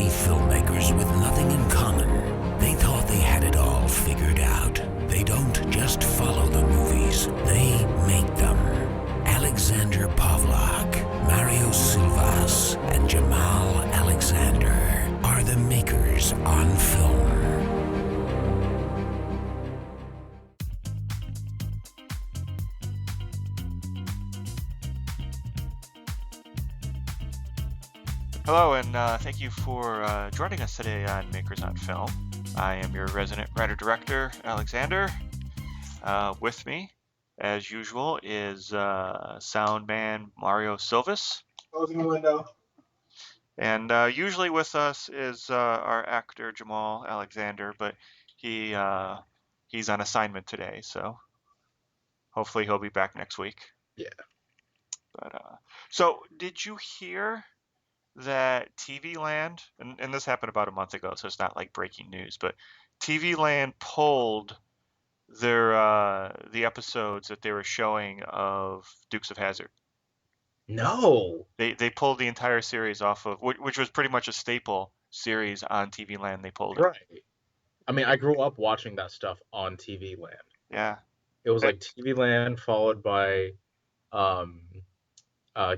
three filmmakers with nothing in common. They thought they had it all figured out. They don't just follow the movies, they make them. Alexander Pavlak, Mario Silvas, and Jamal Alexander are the makers on film. Hello, and thank you for joining us today on Makers on Film. I am your resident writer-director, Alexander. With me, as usual, is sound man Mario Silvas. Closing the window. And usually with us is our actor Jamal Alexander, but he's on assignment today, so hopefully he'll be back next week. Yeah. But so did you hear that TV Land, and this happened about a month ago, so it's not like breaking news, but TV Land pulled their the episodes that they were showing of Dukes of Hazzard. No. They pulled the entire series off of, which was pretty much a staple series on TV Land. They pulled it. Right. I mean, I grew up watching that stuff on TV Land. Yeah. It was like TV Land followed by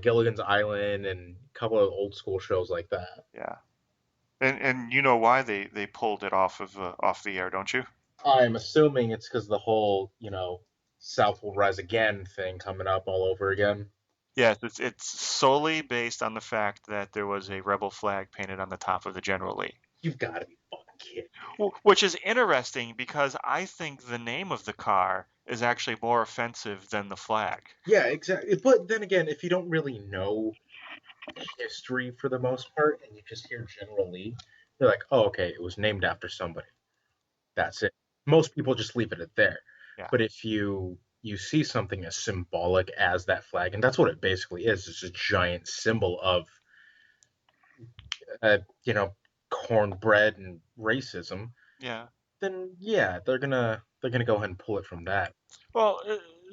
Gilligan's Island and a couple of old school shows like that. Yeah. And you know why they pulled it off the air, don't you? I'm assuming it's because the whole, South will rise again thing coming up all over again. Yes, it's solely based on the fact that there was a rebel flag painted on the top of the General Lee. You've got to be fucking kidding. Which is interesting because I think the name of the car is actually more offensive than the flag. Yeah, exactly. But then again, if you don't really know history for the most part and you just hear General Lee, you're like, oh, okay, it was named after somebody. That's it. Most people just leave it at there. Yeah. But if you see something as symbolic as that flag, and that's what it basically is, it's a giant symbol of, cornbread and racism. Yeah. Then yeah, they're gonna go ahead and pull it from that. Well,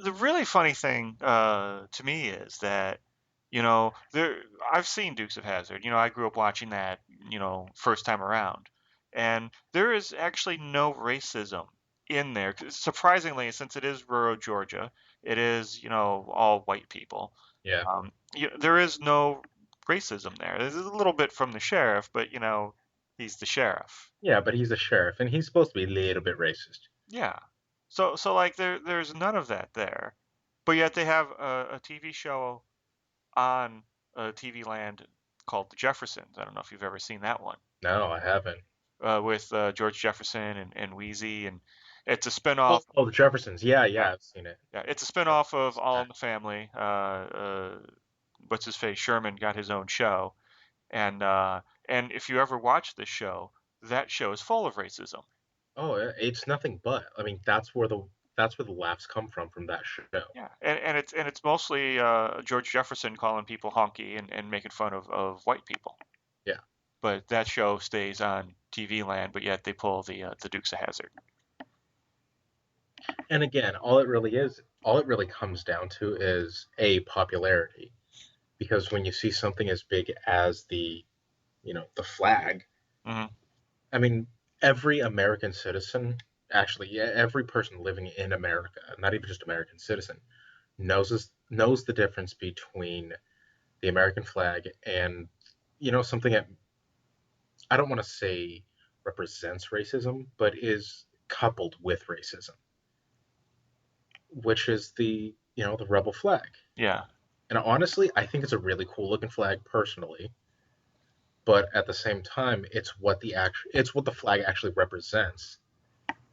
the really funny thing to me is that, I've seen Dukes of Hazzard. I grew up watching that, first time around, and there is actually no racism in there. Surprisingly, since it is rural Georgia, it is, all white people. Yeah. There is no racism there. There's a little bit from the sheriff, but he's the sheriff. Yeah, but he's a sheriff, and he's supposed to be a little bit racist. Yeah. So like there's none of that there, but yet they have a TV show on TV Land called The Jeffersons. I don't know if you've ever seen that one. No, I haven't. With George Jefferson and Wheezy, and it's a spinoff. Oh, The Jeffersons. Yeah, I've seen it. Yeah, it's a spinoff of All in the Family. What's his face? Sherman got his own show, and if you ever watch this show, that show is full of racism. Oh, it's nothing but. I mean, that's where the laughs come from that show. Yeah, and it's mostly George Jefferson calling people honky and making fun of white people. Yeah. But that show stays on TV Land, but yet they pull the Dukes of Hazzard. And again, all it really comes down to is popularity, because when you see something as big as the flag, mm-hmm. I mean, every American citizen, actually, every person living in America, not even just American citizen, knows the difference between the American flag and something that I don't want to say represents racism, but is coupled with racism, which is the rebel flag. Yeah. And honestly, I think it's a really cool looking flag personally, but at the same time, it's what the flag actually represents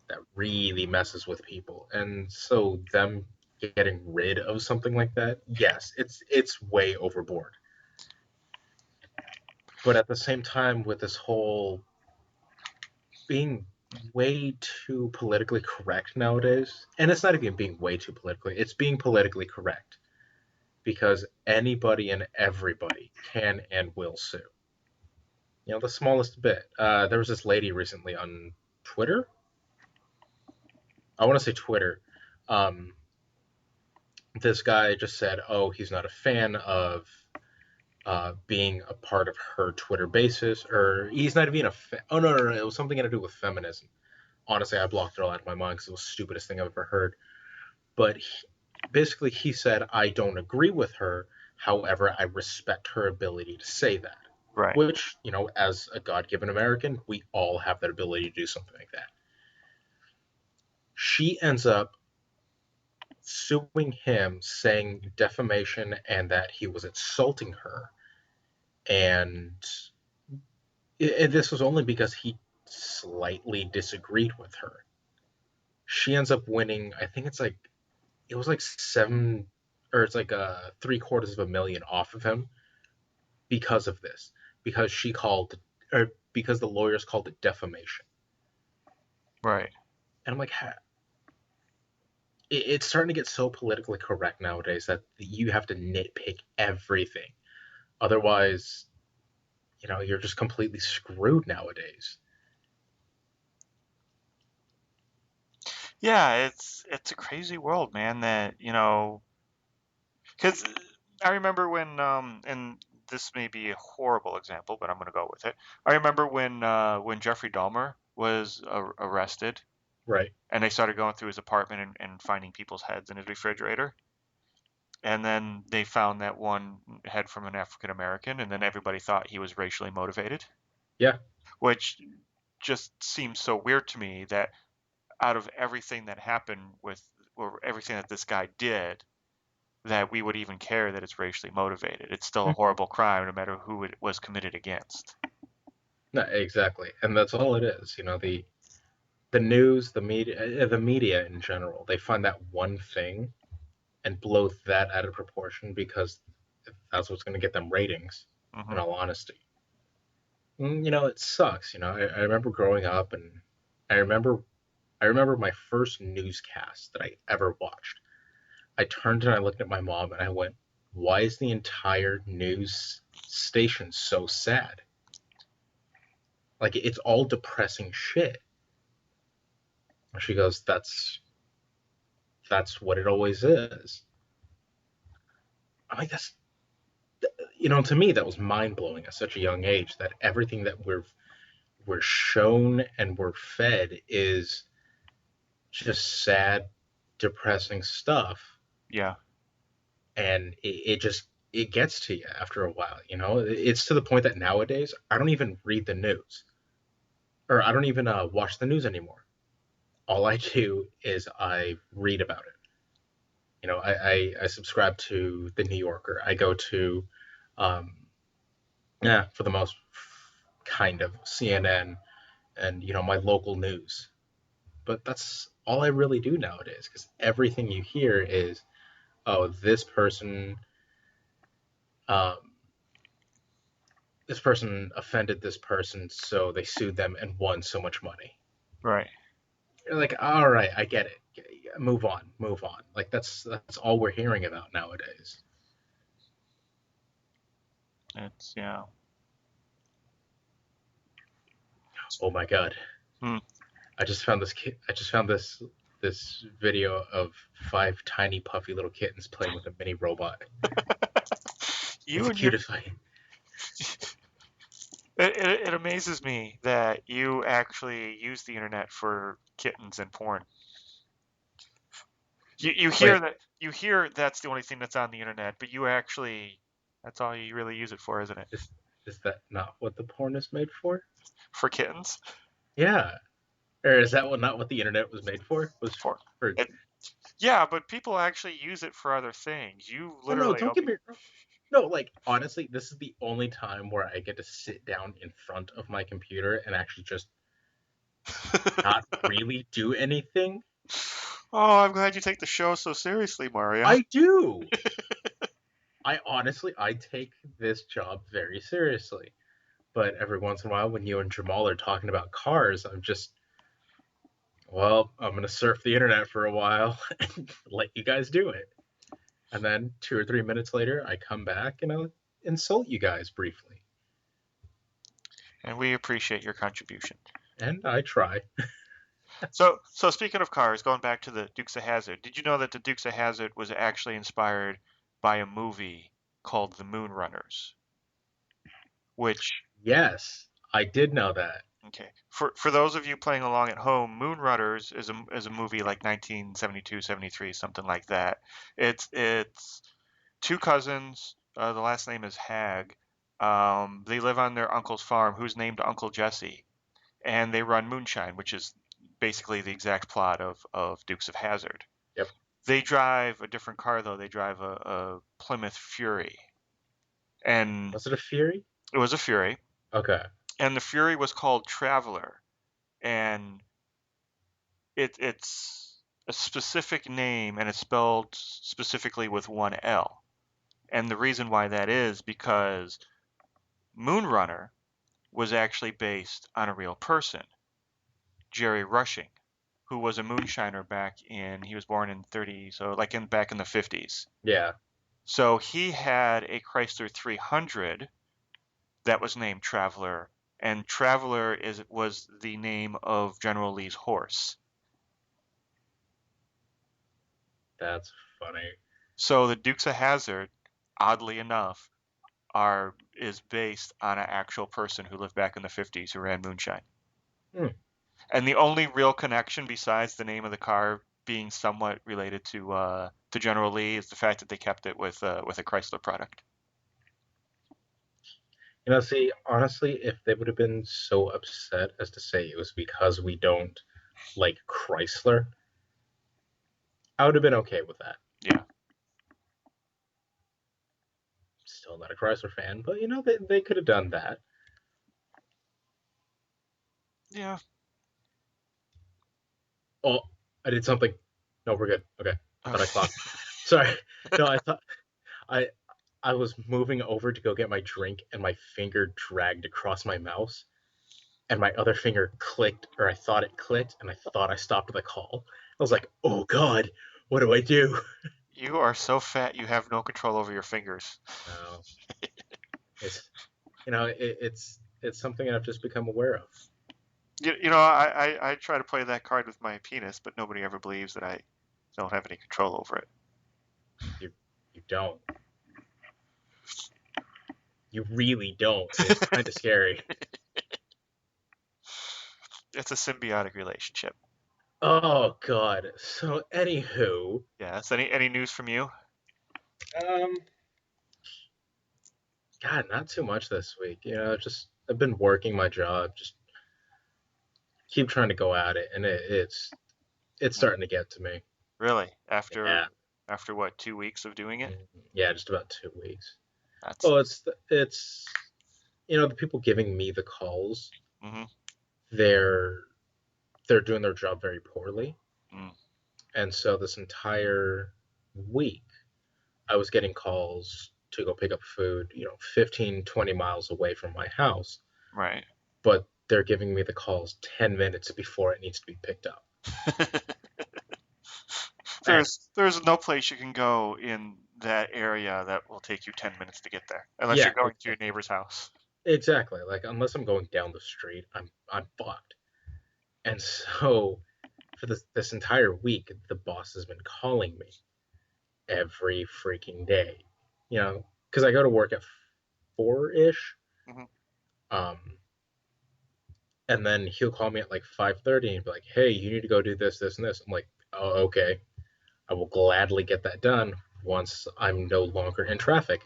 that really messes with people. And so them getting rid of something like that, yes, it's way overboard. But at the same time, with this whole being way too politically correct nowadays, and it's not even being way too it's being politically correct, because anybody and everybody can and will sue. The smallest bit. There was this lady recently on Twitter. I want to say Twitter. This guy just said, oh, he's not a fan of being a part of her Twitter basis, or he's not even oh no, it was something to do with feminism. Honestly, I blocked it all out of my mind because it was the stupidest thing I've ever heard. But basically, he said, I don't agree with her. However, I respect her ability to say that. Right. Which, as a God given American, we all have that ability to do something like that. She ends up suing him, saying defamation and that he was insulting her. And this was only because he slightly disagreed with her. She ends up winning, I think it was like seven, or it's like $750,000 off of him because of this, because because the lawyers called it defamation. Right. And I'm like, it's starting to get so politically correct nowadays that you have to nitpick everything. Otherwise, you're just completely screwed nowadays. Yeah, it's a crazy world, man. That because I remember and this may be a horrible example, but I'm going to go with it. I remember when Jeffrey Dahmer was arrested, Right. and they started going through his apartment and finding people's heads in his refrigerator. And then they found that one head from an African American, and then everybody thought he was racially motivated, Yeah. which just seems so weird to me that out of everything that happened or everything that this guy did, that we would even care that it's racially motivated. It's still a horrible crime no matter who it was committed against. No, exactly. And that's all it is. The news, the media in general, they find that one thing and blow that out of proportion because that's what's going to get them ratings, in Hmm. all honesty. It sucks. I remember growing up, and I remember I remember my first newscast that I ever watched. I turned and I looked at my mom and I went, "Why is the entire news station so sad? Like it's all depressing shit." She goes, "That's what it always is." I'm like, "That's to me that was mind blowing at such a young age that everything that we're shown and we're fed is just sad, depressing stuff, Yeah. and it gets to you after a while. It's to the point that nowadays I don't even read the news, or I don't even watch the news anymore. All I do is I read about it. I subscribe to the New Yorker. I go to, um, yeah, for the most kind of CNN and my local news. But that's all I really do nowadays because everything you hear is, oh, um, this person offended this person, so they sued them and won so much money. Right. You're like, all right, I get it. Move on, move on. Like that's all we're hearing about nowadays. It's yeah. Oh my god, Hmm. I just found this video of 5 tiny puffy little kittens playing with a mini robot. It's You the and your cutest thing. it amazes me that you actually use the internet for kittens and porn. You hear Wait, that you hear that's the only thing that's on the internet, but you actually that's all you really use it for, isn't it? is is that not what the porn is made for? For kittens? Yeah. Or is that not what the internet was made for? Was For for it, yeah, but people actually use it for other things. You Oh no, literally don't get me wrong. No, like honestly, this is the only time where I get to sit down in front of my computer and actually just not really do anything. Oh, I'm glad you take the show so seriously, Mario. I do. I take this job very seriously. But every once in a while, when you and Jamal are talking about cars, I'm gonna surf the internet for a while and let you guys do it. And then 2 or 3 minutes later, I come back and I'll insult you guys briefly. And we appreciate your contribution. And I try. So speaking of cars, going back to the Dukes of Hazzard, did you know that the Dukes of Hazzard was actually inspired by a movie called The Moon Runners? which, Yes, I did know that. okay, for those of you playing along at home, Moonrunners is a movie like 1972, 73, something like that. It's two cousins. The last name is Hag. They live on their uncle's farm, who's named Uncle Jesse, and they run moonshine, which is basically the exact plot of Dukes of Hazzard. Yep. They drive a different car though. They drive a Plymouth Fury, and Was it a Fury? it was a Fury, Okay. and the Fury was called Traveler, and it's a specific name, and it's spelled specifically with one L. And the reason why that is because Moonrunner was actually based on a real person, Jerry Rushing, who was a moonshiner he was born in 30, so like back in the 50s. Yeah. So he had a Chrysler 300 that was named Traveler, and Traveler was the name of General Lee's horse. That's funny. So the Dukes of Hazzard, oddly enough, is based on an actual person who lived back in the 50s who ran moonshine. Hmm. And the only real connection besides the name of the car being somewhat related to General Lee is the fact that they kept it with a Chrysler product. See, honestly, if they would have been so upset as to say it was because we don't like Chrysler, I would have been okay with that. Yeah. Still not a Chrysler fan, but they could have done that. Yeah. Oh, I did something. No, we're good. Okay. I thought I Okay. clocked. Sorry. No, I thought I I was moving over to go get my drink and my finger dragged across my mouse and my other finger clicked, or I thought it clicked, and I thought I stopped the call. I was like, oh god, what do I do? You are so fat you have no control over your fingers. No. It's it's something I've just become aware of. I try to play that card with my penis, but nobody ever believes that I don't have any control over it. You don't. You really don't. And it's kind of scary. It's a symbiotic relationship. Oh god. So anywho, Yes. Any news from you? um God, not too much this week. Just I've been working my job, just keep trying to go at it, and it's starting to get to me. Really? Yeah. After what, 2 weeks of doing it? Yeah, just about 2 weeks. That's Well, it's the people giving me the calls, mm-hmm. they're they're doing their job very poorly. Mm. And so this entire week I was getting calls to go pick up food, 15, 20 miles away from my house, Right. but they're giving me the calls 10 minutes before it needs to be picked up. And There's no place you can go in that area that will take you 10 minutes to get there, unless yeah, you're going to your neighbor's house. exactly. Like unless I'm going down the street, I'm fucked. And so for this entire week, the boss has been calling me every freaking day. Because I go to work at 4-ish. Mm-hmm. Um, and then he'll call me at like 5:30 and be like, "Hey, you need to go do this, this, and this." I'm like, "Oh, okay. I will gladly get that done once I'm no longer in traffic."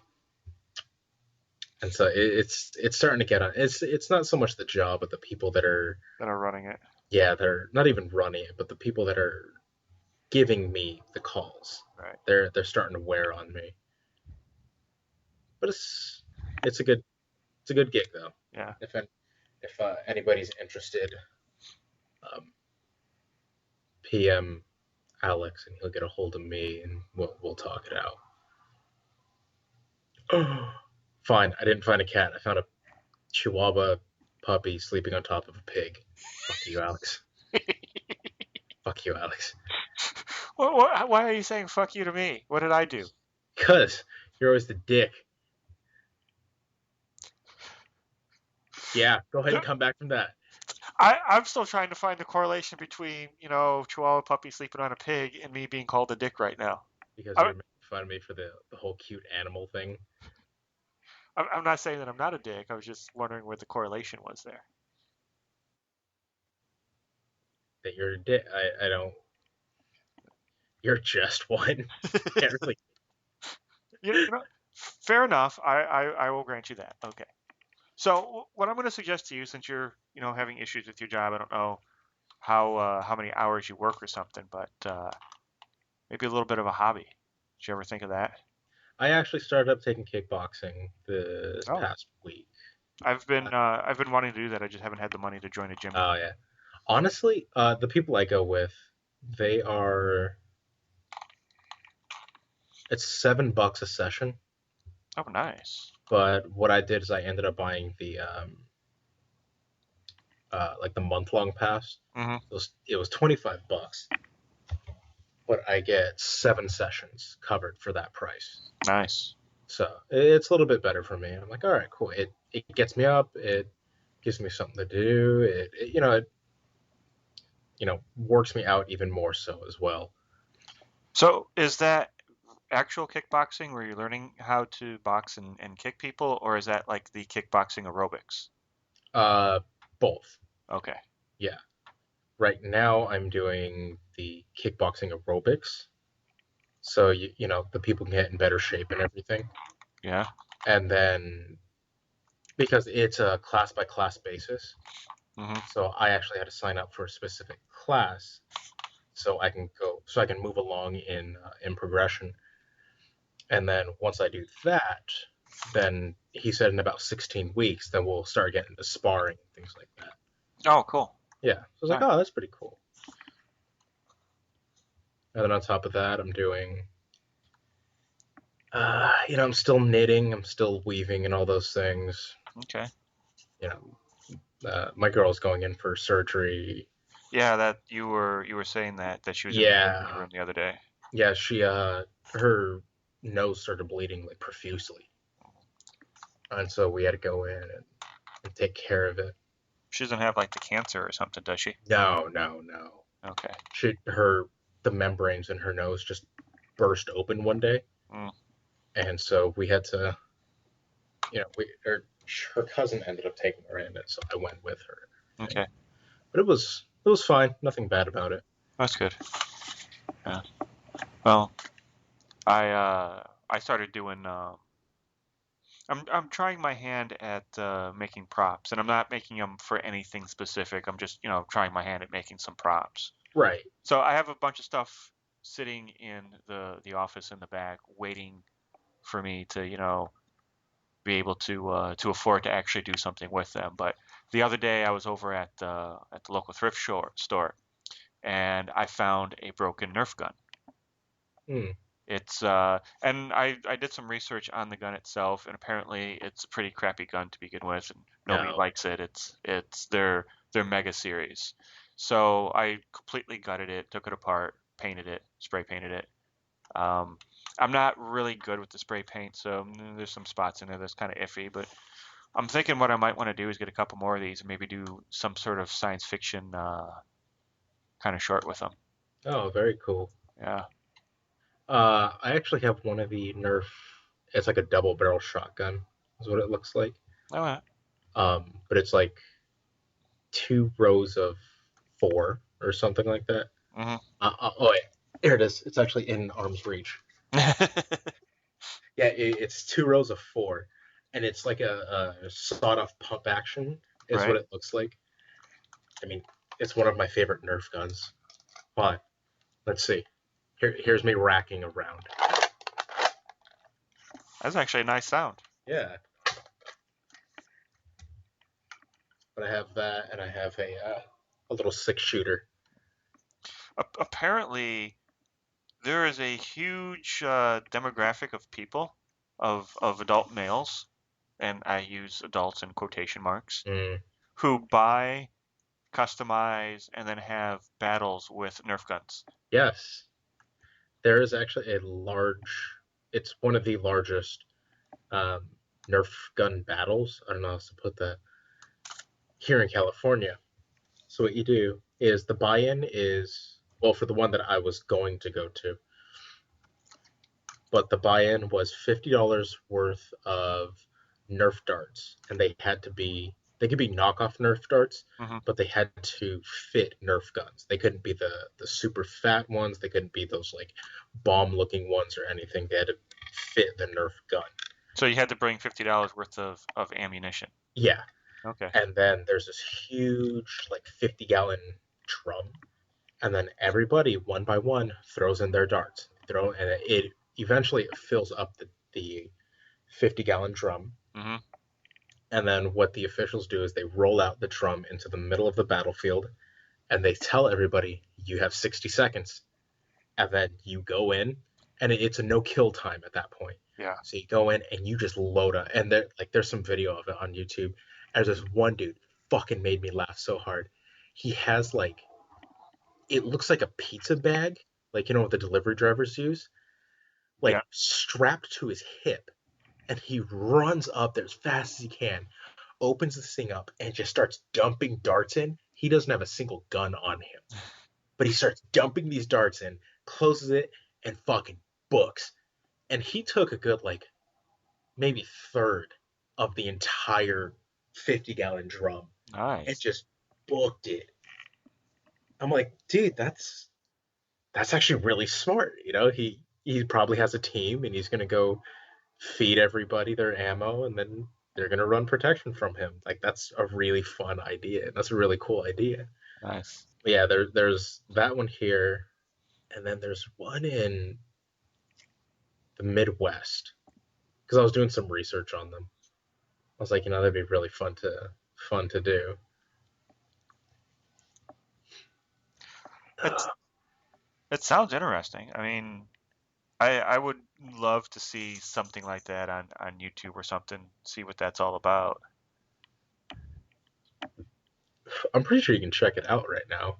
And so it's starting to get on. It's not so much the job, but the people that are Running it. yeah, they're not even running it, but the people that are giving me the calls. Right. They're starting to wear on me. But it's a good gig though. Yeah. If anybody's interested, um, PM Alex and he'll get a hold of me and we'll talk it out. Fine, I didn't find a cat. I found a Chihuahua puppy sleeping on top of a pig. Fuck you, Alex. Fuck you, Alex. Why are you saying fuck you to me? What did I do? Because you're always the dick. Yeah, go ahead and come back from that. I'm still trying to find the correlation between, Chihuahua puppy sleeping on a pig and me being called a dick right now. Because you're making fun of me for the whole cute animal thing. I'm not saying that I'm not a dick. I was just wondering what the correlation was there. That you're I don't. You're just one. Can't really. Fair enough. I will grant you that. Okay. So what I'm going to suggest to you, since you're having issues with your job, I don't know how many hours you work or something, but maybe a little bit of a hobby. Did you ever think of that? I actually started up taking kickboxing this Oh, past week. I've been wanting to do that. I just haven't had the money to join a gym. Oh yeah. Honestly, the people I go with, they are. It's $7 a session. Oh, nice. But what I did is I ended up buying the like the month-long pass. Hmm. It was $25, but I get 7 sessions covered for that price. Nice. So it's a little bit better for me. I'm like, all right, cool. It gets me up. It gives me something to do. It works me out even more so as well. So is that actual kickboxing where you're learning how to box and kick people, or is that like the kickboxing aerobics? Uh, Both. Okay. Yeah. Right now I'm doing the kickboxing aerobics, so the people can get in better shape and everything. Yeah. And then because it's a class by class basis, Hmm. so I actually had to sign up for a specific class so I can move along in progression. And then once I do that, then he said in about 16 weeks, then we'll start getting into sparring and things like that. Oh, cool. Yeah. So I was like, Nice. oh, that's pretty cool. And then on top of that, I'm doing, I'm still knitting, I'm still weaving and all those things. Okay. You my girl's going in for surgery. Yeah, that you were saying that she was in the emergency Yeah. room the other day. Yeah, her nose started bleeding like profusely. And so we had to go in and take care of it. She doesn't have like the cancer or something, does she? No, no, no. Okay. The membranes in her nose just burst open one day, Mm, and so we had to, her cousin ended up taking her in, and so I went with her. okay. But it was fine, nothing bad about it. That's good. Yeah. Well, I started doing I'm trying my hand at making props, and I'm not making them for anything specific. I'm just, trying my hand at making some props. Right. So I have a bunch of stuff sitting in the office in the back, waiting for me to, be able to afford to actually do something with them. But the other day I was over at the local thrift store, and I found a broken Nerf gun. Hmm. It's and I did some research on the gun itself, and apparently it's a pretty crappy gun to begin with, and nobody No. likes it. It's their Mega series. So I completely gutted it, took it apart, painted it, spray painted it. Um, I'm not really good with the spray paint, so there's some spots in there that's kind of iffy. But I'm thinking what I might want to do is get a couple more of these and maybe do some sort of science fiction kind of short with them. Oh, very cool. Yeah. I actually have one of the Nerf. It's like a double barrel shotgun, is what it looks like. All right. But it's like 2 rows of 4 or something like that. Hmm. Oh, wait. Here it is. It's actually in arm's reach. Yeah, it's 2 rows of 4, and it's like a sawed-off pump action, is what Right. it looks like. I mean, it's one of my favorite Nerf guns. But let's see. Here's me racking around. That's actually a nice sound. Yeah, but I have that, and I have a little 6 shooter. Apparently, there is a huge demographic of people, of adult males, and I use adults in quotation marks, Mm, who buy, customize, and then have battles with Nerf guns. yes, there is actually a large. It's one of the largest um, Nerf gun battles. I don't know how to put that here in California. So what you do is the buy-in is, well, for the one that I was going to go to, but the buy-in was $50 worth of Nerf darts, and they could be knockoff Nerf darts, Hmm. but they had to fit Nerf guns. They couldn't be the super fat ones. They couldn't be those like bomb looking ones or anything. They had to fit the Nerf gun. So you had to bring $50 worth of ammunition. Yeah, Okay. and then there's this huge like 50-gallon drum, and then everybody one by one throws in their darts. And it eventually fills up the 50-gallon drum. Hmm. And then what the officials do is they roll out the drum into the middle of the battlefield, and they tell everybody you have 60 seconds, and then you go in, and it's a no kill time at that point. Yeah. So you go in and you just load up, and there's some video of it on YouTube. And there's this one dude fucking made me laugh so hard. He has like, it looks like a pizza bag, like what the delivery drivers use, Yeah. like strapped to his hip, and he runs up there as fast as he can, opens this thing up, and just starts dumping darts in. He doesn't have a single gun on him, but he starts dumping these darts in, closes it, and fucking books. And he took a good like maybe third of the entire 50-gallon drum and Nice. just booked it. I'm like, dude, that's actually really smart. He probably has a team, and he's gonna go feed everybody their ammo, and then they're gonna run protection from him. Like, that's a really fun idea. That's a really cool idea. Nice. But yeah, there's that one here, and then there's one in the Midwest because I was doing some research on them. I was like, that'd be really fun to do. It it sounds interesting. I mean, I would love to see something like that on YouTube or something. See what that's all about. I'm pretty sure you can check it out right now.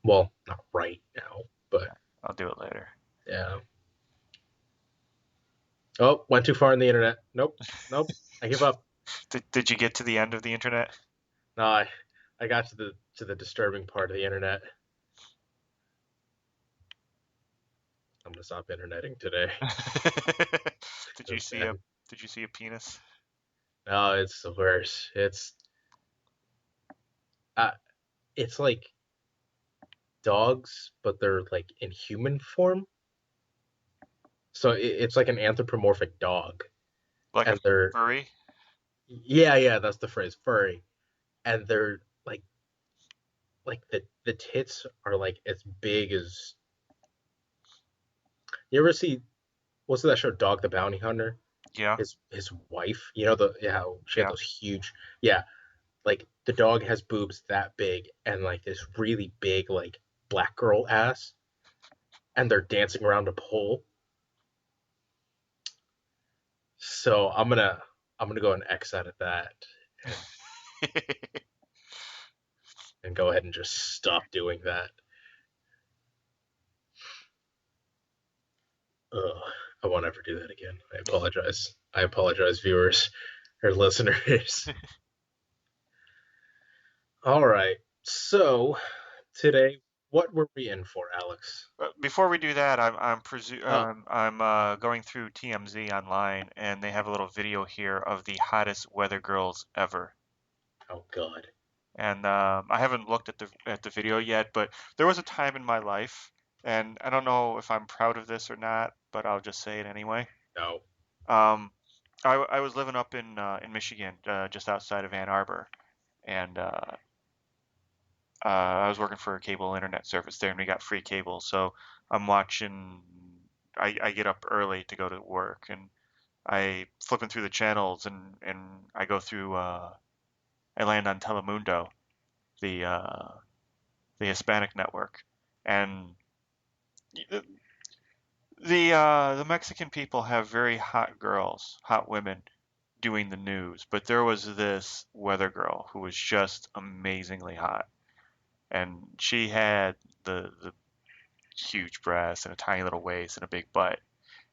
Well, not right now, but I'll do it later. yeah. Oh, went too far in the internet. Nope, nope. I give up. Did you get to the end of the internet? No, I got to the disturbing part of the internet. I'm gonna stop interneting today. Did you Cause see a man, Did you see a penis? no, it's the worst. Uh, it's like dogs, but they're like in human form. So it's like an anthropomorphic dog, Like a and they're furry? yeah, that's the phrase, furry, and they're like the tits are like as big as. You ever see what's that show, Dog the Bounty Hunter? Yeah. His wife, how she had Yeah. those huge, yeah, like the dog has boobs that big and like this really big like black girl ass, and they're dancing around a pole. So I'm gonna go and X out of that and go ahead and just stop doing that. Ugh, I won't ever do that again. I apologize. I apologize, viewers or listeners. All right. So today, what were we in for, Alex? Before we do that, Oh, I'm going through TMZ online, and they have a little video here of the hottest weather girls ever. oh God, And I haven't looked at the video yet, but there was a time in my life, and I don't know if I'm proud of this or not, but I'll just say it anyway. no. Um, I was living up in Michigan, just outside of Ann Arbor, and I was working for a cable internet service there, and we got free cable. So I'm watching. I get up early to go to work, and I flipping through the channels, and I go through. I land on Telemundo, the uh, the Hispanic network, and the Mexican people have very hot girls, hot women doing the news, but there was this weather girl who was just amazingly hot, and she had the huge breasts and a tiny little waist and a big butt.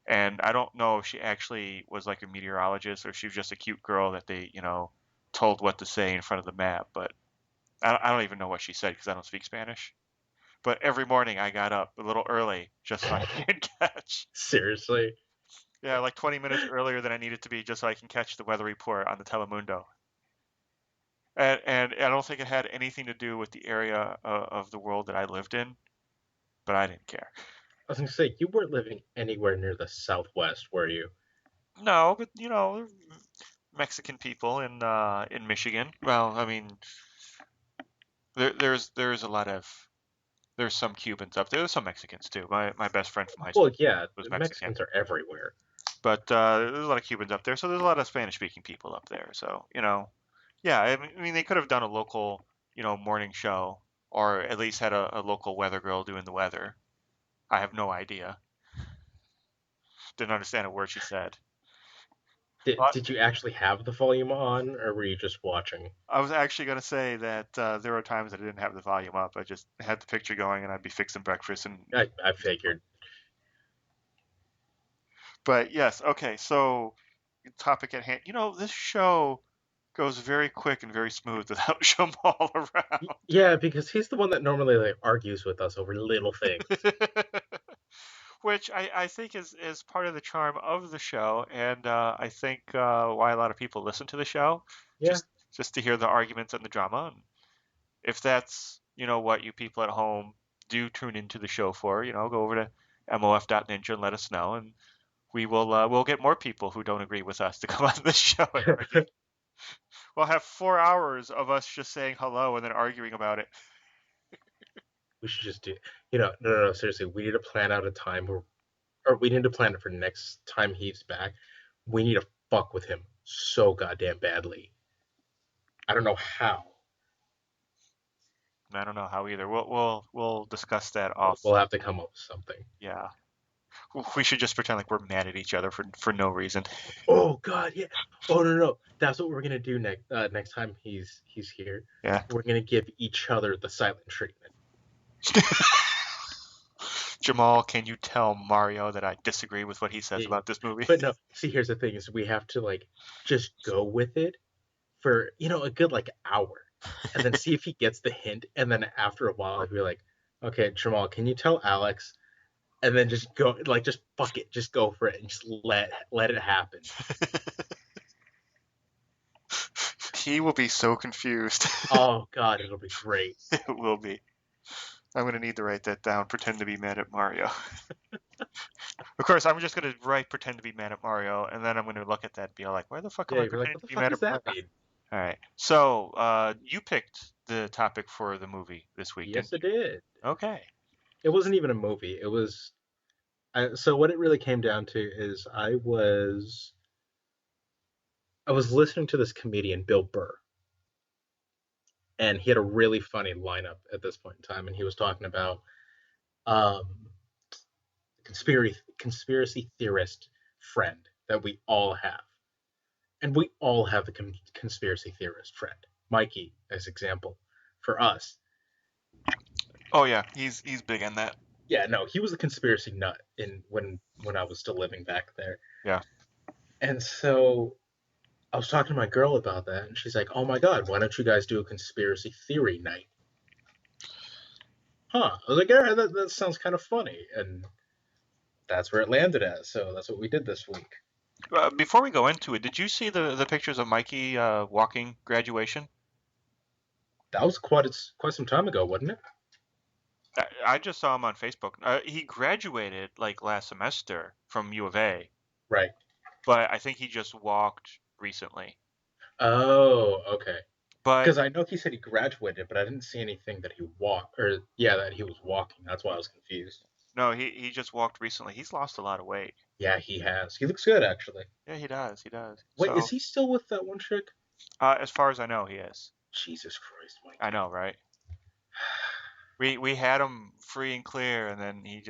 And I don't know if she actually was like a meteorologist or if she was just a cute girl that they, told what to say in front of the map. But I don't even know what she said because I don't speak Spanish. But every morning I got up a little early just so I can catch. Seriously. Yeah, like 20 minutes earlier than I needed to be just so I can catch the weather report on the Telemundo. And I don't think it had anything to do with the area of the world that I lived in, but I didn't care. I was gonna say you weren't living anywhere near the Southwest, were you? No, but Mexican people in Michigan. Well, I mean, there's a lot of there's some Cubans up there. There's some Mexicans too. My best friend from high Well, school yeah, was Mexican, Mexicans are everywhere. but there's a lot of Cubans up there. So there's a lot of Spanish-speaking people up there. So yeah. I mean, they could have done a local morning show, or at least had a local weather girl doing the weather. I have no idea. Didn't understand a word she said. Did But did you actually have the volume on, or were you just watching? I was actually going to say that there were times that I didn't have the volume up. I just had the picture going, and I'd be fixing breakfast and. I figured. But yes, okay. So topic at hand. This show goes very quick and very smooth without Jamal around. Yeah, because he's the one that normally like argues with us over little things. Which I think is part of the charm of the show, and I think why a lot of people listen to the show, Yeah, just to hear the arguments and the drama. And if that's what you people at home do tune into the show for, go over to mof.ninja and let us know, and we'll get more people who don't agree with us to come on this show and argue. We'll have 4 hours of us just saying hello and then arguing about it. we should just do. No, seriously, we need to plan out a time where, or we need to plan it for next time he's back. We need to fuck with him so goddamn badly. I don't know how. I don't know how either. We'll discuss that off. We'll have to come up with something. Yeah, we should just pretend like we're mad at each other for no reason. Oh God, yeah. Oh no. That's what we're gonna do next time he's here. Yeah. We're gonna give each other the silent treatment. Jamal, can you tell Mario that I disagree with what he says about this movie? But no, see, here's the thing: is we have to like just go with it for a good like hour, and then see if he gets the hint, and then after a while he'll be like, "Okay, Jamal, can you tell Alex?" And then just go, like, just fuck it, just go for it, and just let it happen. He will be so confused. Oh God, it'll be great. It will be. I'm going to need to write that down. Pretend to be mad at Mario. Of course, I'm just going to write pretend to be mad at Mario, and then I'm going to look at that and be like, why the fuck am Yeah, I you're like, pretending what to the be fuck mad does at Mario? that mean? All right. So you picked the topic for the movie this week, Yes, didn't it did. you? Okay. It wasn't even a movie. It was. So what it really came down to is I was listening to this comedian Bill Burr, and he had a really funny lineup at this point in time, and he was talking about um, conspiracy theorist friend that we all have, and we all have a conspiracy theorist friend. Mikey, as example, for us. Oh yeah, he's big on that. Yeah, no, he was a conspiracy nut in when I was still living back there. Yeah. And so I was talking to my girl about that, and she's like, "Oh my god, why don't you guys do a conspiracy theory night?" Huh? I was like, "Yeah, that sounds kind of funny," and that's where it landed at. So that's what we did this week. Before we go into it, did you see the pictures of Mikey walking graduation? That was quite some time ago, wasn't it? I just saw him on Facebook. He graduated like last semester from U of A, Right. but I think he just walked recently. Oh, okay. But Because I know he said he graduated, but I didn't see anything that he walked, or yeah, that he was walking. That's why I was confused. no, he just walked recently. He's lost a lot of weight. Yeah, he has. He looks good, actually. Yeah, he does. He does. Wait, is So, he still with that one chick? as far as I know, he is. Jesus Christ, Mike. I know, right? We had him free and clear, and then he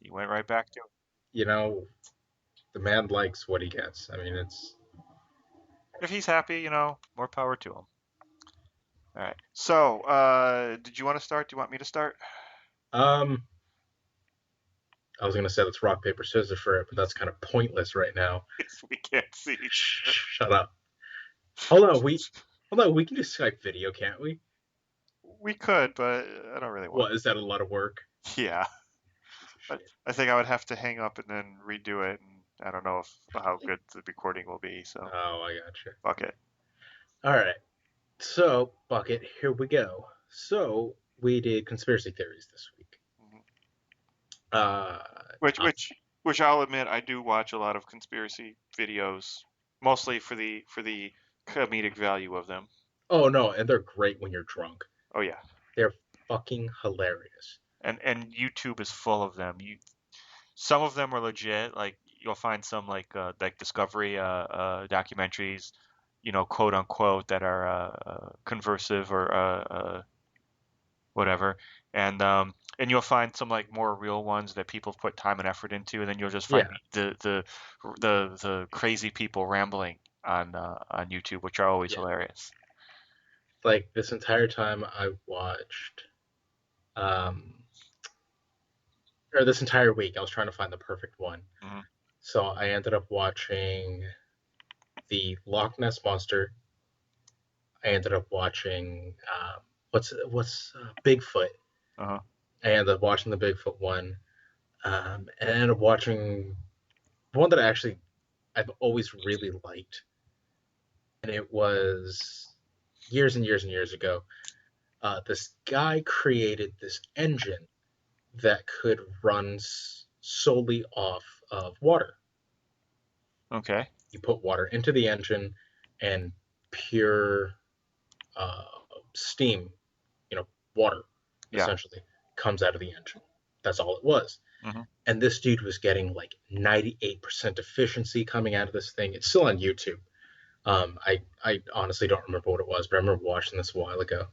went right back to it. You know, the man likes what he gets. I mean, it's If he's happy, more power to him. All right. So, did you want to start? Do you want me to start? um. I was gonna say let's rock paper scissors for it, but that's kind of pointless right now. We can't see. Shut up. Hold on, we can just Skype video, can't we? We could, but I don't really want. What is that? A lot of work? Yeah. I think I would have to hang up and then redo it, and I don't know how good the recording will be. So Oh, I gotcha. fuck it. All right. So, bucket, here we go. So, we did conspiracy theories this week. Mhm. Uh, Which uh, which which I'll admit I do watch a lot of conspiracy videos, mostly for the comedic value of them. oh no, and they're great when you're drunk. Oh yeah. They're fucking hilarious. And YouTube is full of them. Some of them are legit. Like you'll find some like Discovery documentaries, quote unquote, that are conversive or whatever, and you'll find some like more real ones that people put time and effort into, and then you'll just find Yeah, the crazy people rambling on YouTube, which are always yeah. hilarious. Like this entire time I watched, um, or this entire week I was trying to find the perfect one. Hmm. So I ended up watching the Loch Ness Monster. I ended up watching what's Bigfoot. Uh-huh. I ended up watching the Bigfoot one, and I ended up watching one that I've always really liked, and it was years and years and years ago. This guy created this engine that could run solely off of water. Okay. You put water into the engine, and pure uh, steam, water Yeah. essentially, comes out of the engine. That's all it was. Hmm. And this dude was getting like 98% efficiency coming out of this thing. It's still on YouTube. I honestly don't remember what it was, but I remember watching this a while ago.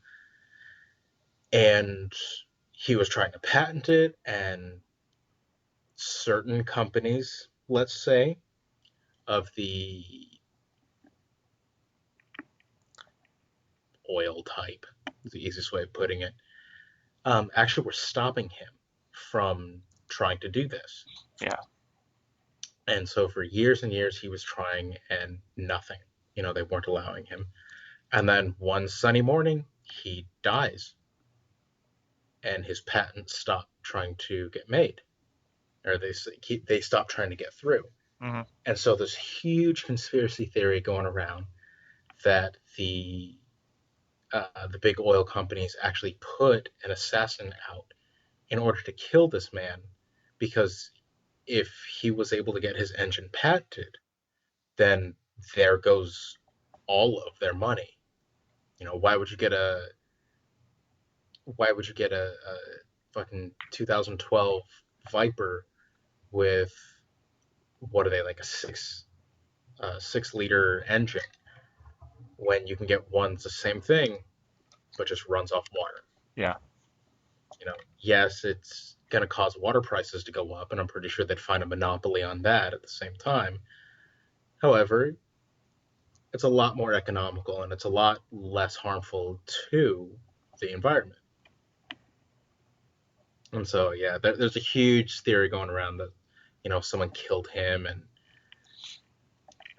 And he was trying to patent it, and certain companies, let's say, of the oil type, is the easiest way of putting it, actually were stopping him from trying to do this. Yeah. And so for years and years, he was trying and nothing. They weren't allowing him. And then one sunny morning, he dies, and his patent stopped trying to get made, or they stopped trying to get through. Hmm. And so this huge conspiracy theory going around that the big oil companies actually put an assassin out in order to kill this man, because if he was able to get his engine patented, then there goes all of their money. Why would you get a fucking 2012 Viper with, what are they, like a 6 liter engine, when you can get one that's the same thing but just runs off water? Yeah. Yes, it's going to cause water prices to go up, and I'm pretty sure they'd find a monopoly on that at the same time. However, it's a lot more economical, and it's a lot less harmful to the environment. And so, yeah, there's a huge theory going around that, someone killed him,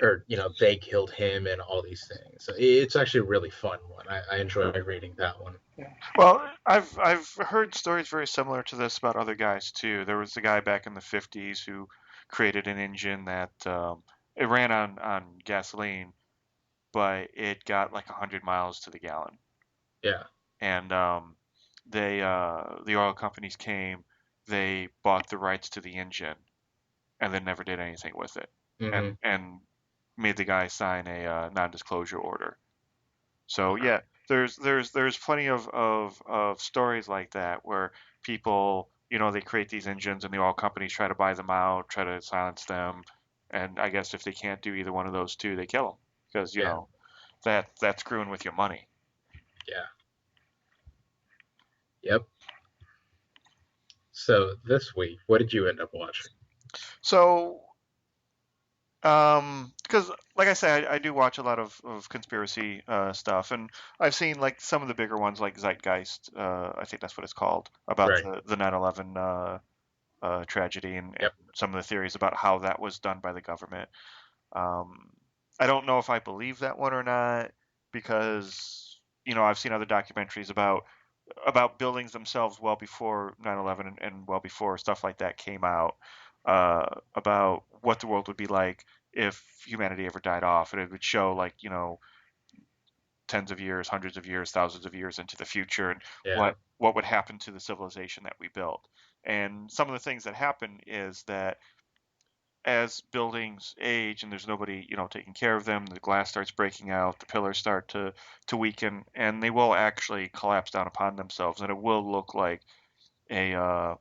or they killed him, and all these things. So it's actually a really fun one. I enjoy reading that one. Yeah. Well, I've heard stories very similar to this about other guys too. There was a guy back in the 50s who created an engine that it ran on gasoline, but it got like 100 miles to the gallon. Yeah. And the oil companies came, they bought the rights to the engine, and then never did anything with it, Mm-hmm. and made the guy sign a non-disclosure order. So Wow. yeah, there's plenty of stories like that where people, they create these engines and the oil companies try to buy them out, try to silence them, and I guess if they can't do either one of those two, they kill them because Yeah. that's screwing with your money. Yeah. Yep. So this week, what did you end up watching? So because like I said, I do watch a lot of conspiracy stuff, and I've seen like some of the bigger ones like Zeitgeist, I think that's what it's called, about Right. the 9/11 tragedy and Yep. some of the theories about how that was done by the government. Um, I don't know if I believe that one or not because I've seen other documentaries about buildings themselves well before 9/11 and well before stuff like that came out. about what the world would be like if humanity ever died off, and it would show like tens of years, hundreds of years, thousands of years into the future, and Yeah. what would happen to the civilization that we built. And some of the things that happen is that as buildings age and there's nobody, taking care of them, the glass starts breaking out, the pillars start to weaken, and they will actually collapse down upon themselves, and it will look like a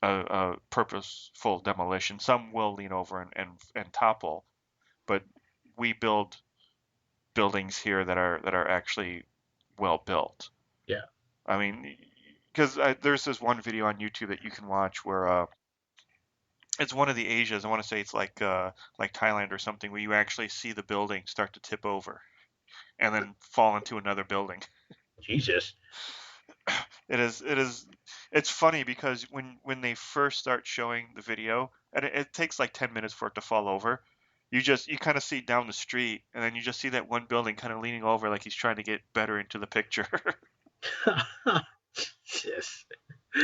a purposeful demolition. Some will lean over and topple, but we build buildings here that are actually well built. Yeah. I mean, because there's this one video on YouTube that you can watch where it's one of the Asias. I want to say it's like Thailand or something, where you actually see the building start to tip over and then fall into another building. Jesus. It's funny because when they first start showing the video, and it takes like 10 minutes for it to fall over, you kind of see down the street, and then you just see that one building kind of leaning over like he's trying to get better into the picture. Yes.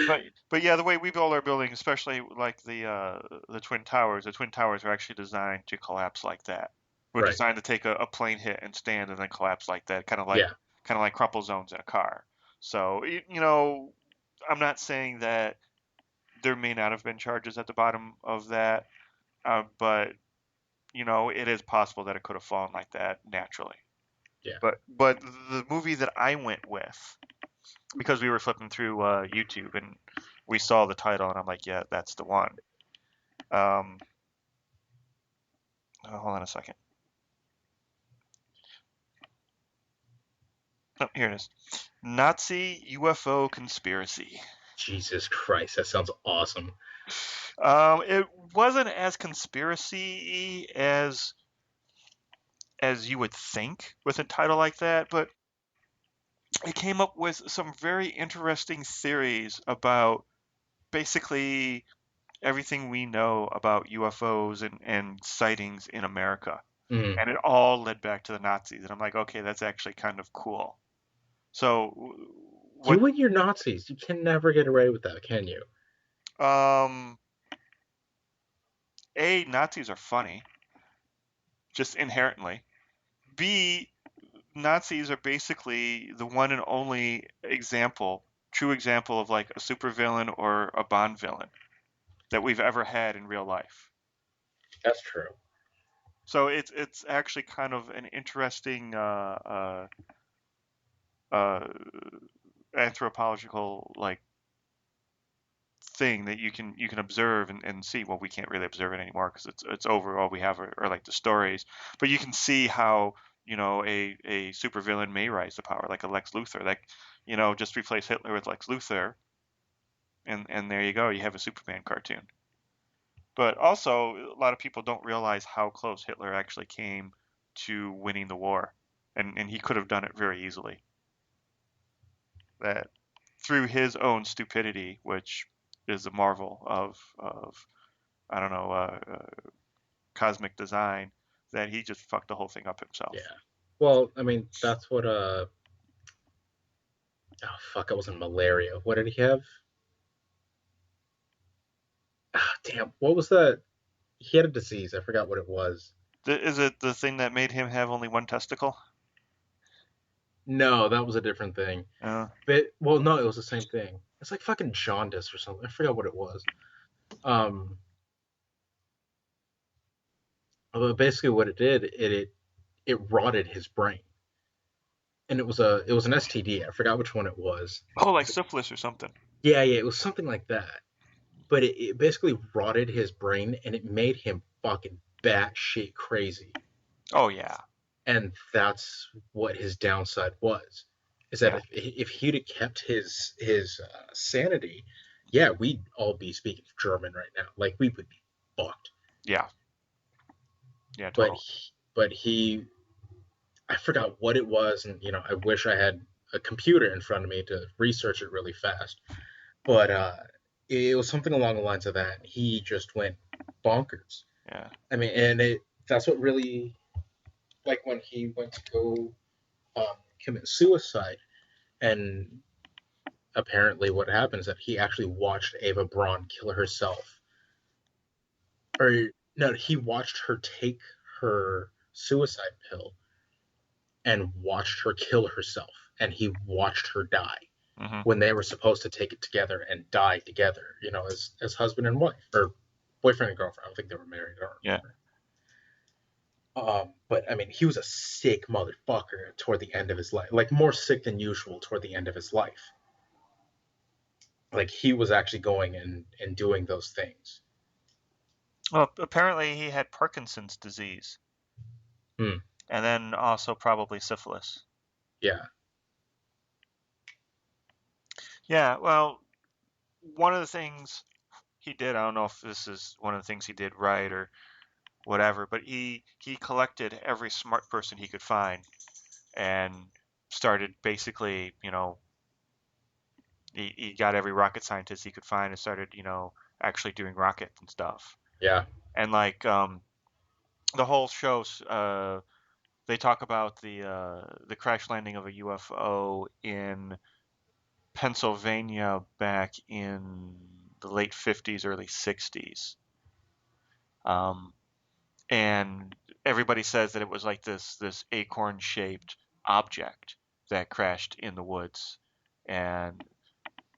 But but yeah, the way we build our buildings, especially like the twin towers are actually designed to collapse like that. We're Right. designed to take a plane hit and stand and then collapse like that, Yeah. kind of like crumple zones in a car. So I'm not saying that there may not have been charges at the bottom of that, but it is possible that it could have fallen like that naturally. Yeah. But the movie that I went with, because we were flipping through YouTube and we saw the title, and I'm like, yeah, that's the one. Um, hold on a second. Oh, here it is. Nazi UFO Conspiracy. Jesus Christ, that sounds awesome. It wasn't as conspiracy as you would think with a title like that, but it came up with some very interesting theories about basically everything we know about UFOs and sightings in America. Mm. And it all led back to the Nazis. And I'm like, okay, that's actually kind of cool. So what You and your Nazis, you can never get away with that, can you? um A, Nazis are funny, just inherently. B, Nazis are basically the one and only true example of like a supervillain or a Bond villain that we've ever had in real life. That's true. So it's actually kind of an interesting uh, anthropological like thing that you can observe and see. Well, we can't really observe it anymore because it's over. All we have are like the stories, but you can see how a supervillain may rise to power, like a Lex Luthor. Like just replace Hitler with Lex Luthor, and there you go. You have a Superman cartoon. But also, a lot of people don't realize how close Hitler actually came to winning the war, and he could have done it very easily. That through his own stupidity, which is a marvel of I don't know cosmic design, that he just fucked the whole thing up himself. Yeah. Well, I mean, that's what oh fuck, it wasn't malaria. What did he have? Ah, damn, what was that? He had a disease. I forgot what it was. Is it the thing that made him have only one testicle? No, that was a different thing. Uh, But well, no, it was the same thing. It's like fucking jaundice or something. I forgot what it was. Um, but basically, what it did, it rotted his brain, and it was an STD. I forgot which one it was. oh, like syphilis or something. Yeah, it was something like that. But it basically rotted his brain, and it made him fucking batshit crazy. Oh yeah, And that's what his downside was. Is that yeah, if he'd have kept his sanity, yeah, we'd all be speaking German right now. Like we would be fucked. yeah, yeah, But totally. I forgot what it was, and I wish I had a computer in front of me to research it really fast. But it was something along the lines of that. He just went bonkers. Yeah, I mean, and that's what really, like when he went to go commit suicide, and apparently what happened is that he actually watched Ava Braun kill herself or no, he watched her take her suicide pill and watched her kill herself, and he watched her die Hmm. when they were supposed to take it together and die together, as husband and wife, or boyfriend and girlfriend. I don't think they were married. I don't Yeah. remember. But I mean, he was a sick motherfucker toward the end of his life, like more sick than usual toward the end of his life. Like he was actually going and doing those things. Well, apparently he had Parkinson's disease, Hmm. and then also probably syphilis. Yeah. Yeah. Well, one of the things he did, I don't know if this is one of the things he did right or whatever, but he collected every smart person he could find and started basically, he got every rocket scientist he could find and started, actually doing rockets and stuff. Yeah. And like the whole show, they talk about the crash landing of a UFO in Pennsylvania back in the late 50s, early 60s. Um, and everybody says that it was like this acorn shaped object that crashed in the woods. And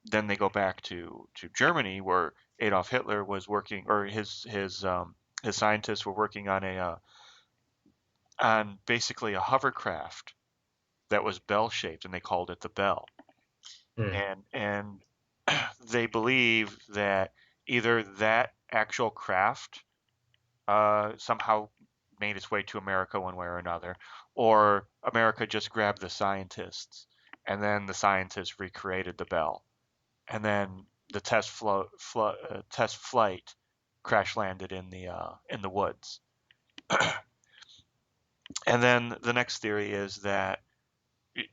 then they go back to Germany where Adolf Hitler was working, or his scientists were working on on basically a hovercraft that was bell shaped, and they called it the Bell. Hmm. And they believe that either that actual craft somehow made its way to America one way or another, or America just grabbed the scientists, and then the scientists recreated the Bell, and then the test flight crash landed in the woods. And then the next theory is that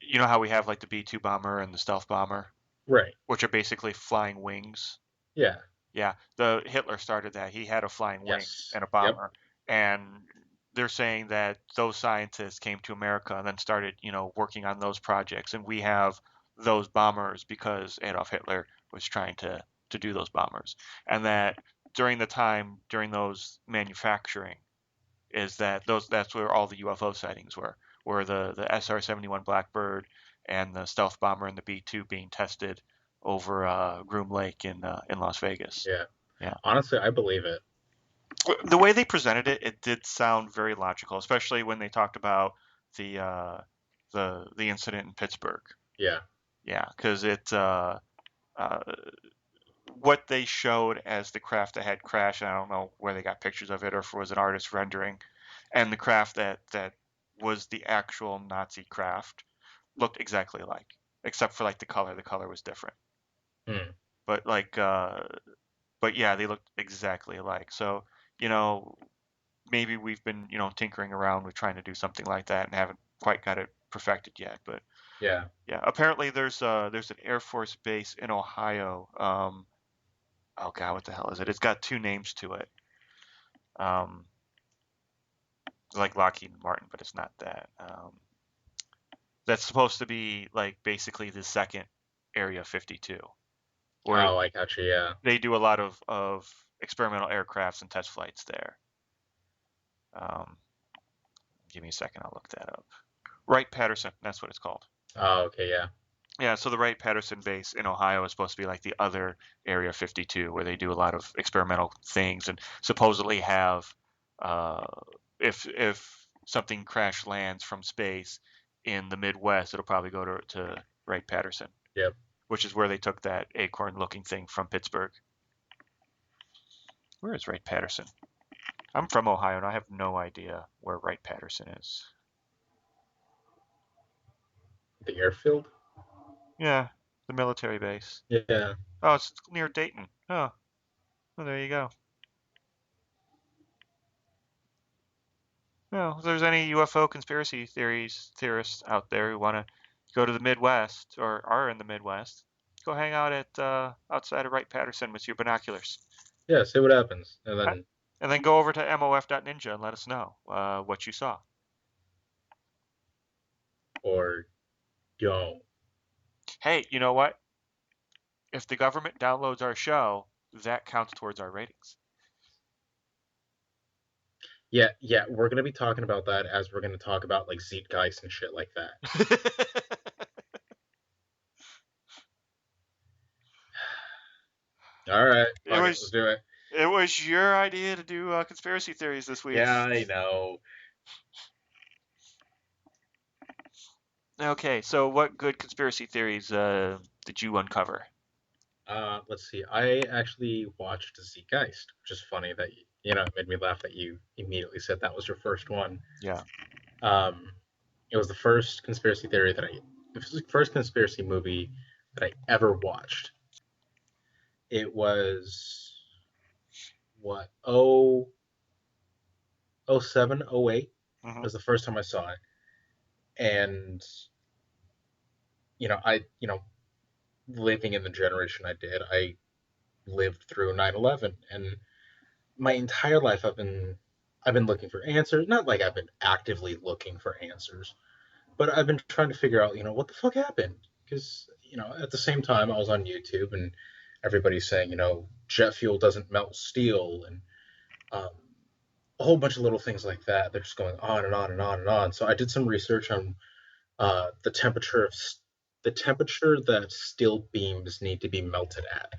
you know how we have like the B-2 bomber and the stealth bomber, Right. which are basically flying wings. Yeah. Yeah, the Hitler started that. He had a flying wing Yes. and a Yep. bomber, and they're saying that those scientists came to America and then started, working on those projects, and we have those bombers because Adolf Hitler was trying to do those bombers, and that during those manufacturing is that that's where all the UFO sightings were the SR-71 Blackbird and the stealth bomber and the B-2 being tested over Groom Lake in Las Vegas. Yeah. Yeah. Honestly, I believe it. The way they presented it, it did sound very logical, especially when they talked about the the incident in Pittsburgh. Yeah. Yeah, because uh, what they showed as the craft that had crashed, and I don't know where they got pictures of it or if it was an artist rendering, and the craft that was the actual Nazi craft looked exactly alike, except for like the color. The color was different, Hmm. but but yeah, they looked exactly alike. So you know, maybe we've been tinkering around with trying to do something like that and haven't quite got it perfected yet. But Yeah. yeah, apparently there's an Air Force base in Ohio. Oh God, what the hell is it? It's got two names to it. Um, like Lockheed Martin, but it's not that. That's supposed to be like basically the second Area 52, where Oh, I got you. Yeah. they do a lot of experimental aircrafts and test flights there. Um, give me a second, I'll look that up. Wright-Patterson, that's what it's called. Oh, okay. Yeah. Yeah, so the Wright-Patterson base in Ohio is supposed to be like the other Area 52, where they do a lot of experimental things and supposedly have, uh, if something crash lands from space in the Midwest, it'll probably go to Wright-Patterson, Yep. which is where they took that acorn-looking thing from Pittsburgh. Where is Wright-Patterson? I'm from Ohio and I have no idea where Wright-Patterson is. The airfield. Yeah, the military base. Yeah. Oh, it's near Dayton. Oh, well, there you go. Well, if there's any UFO conspiracy theorists out there who want to go to the Midwest or are in the Midwest, go hang out at outside of Wright-Patterson with your binoculars. Yeah. See what happens, and Right? then And then go over to mof.ninja and let us know what you saw. or don't. Hey, you know what? If the government downloads our show, that counts towards our ratings. Yeah, we're gonna be talking about that as we're gonna talk about like Zeitgeist and shit like that. All right, It fuck it, let's was do it. it was your idea to do conspiracy theories this week. Yeah, I know. Okay, so what good conspiracy theories did you uncover? Let's see. I actually watched Zeitgeist, which is funny that it made me laugh that you immediately said that was your first one. Yeah. Um, it was the first conspiracy theory that it was the first conspiracy movie that I ever watched. It was what 07, 08 Hmm. was the first time I saw it, and I living in the generation I did, I lived through 9/11, and my entire life I've been looking for answers. Not like I've been actively looking for answers, but I've been trying to figure out, what the fuck happened. Because at the same time, I was on YouTube and everybody's saying, jet fuel doesn't melt steel, and um, a whole bunch of little things like that. They're just going on and on and on and on. So I did some research on the temperature that steel beams need to be melted at,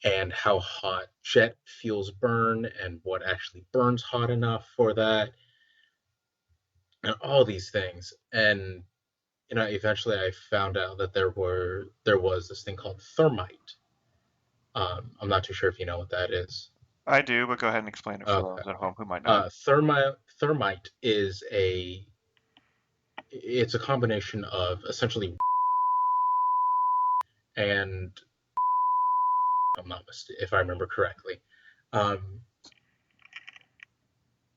and how hot jet fuels burn, and what actually burns hot enough for that, and all these things. And eventually I found out that there was this thing called thermite. I'm not too sure if you know what that is. I do, but go ahead and explain it for Okay. those at home who might not. Thermite is it's a combination of essentially and if I remember correctly. Um,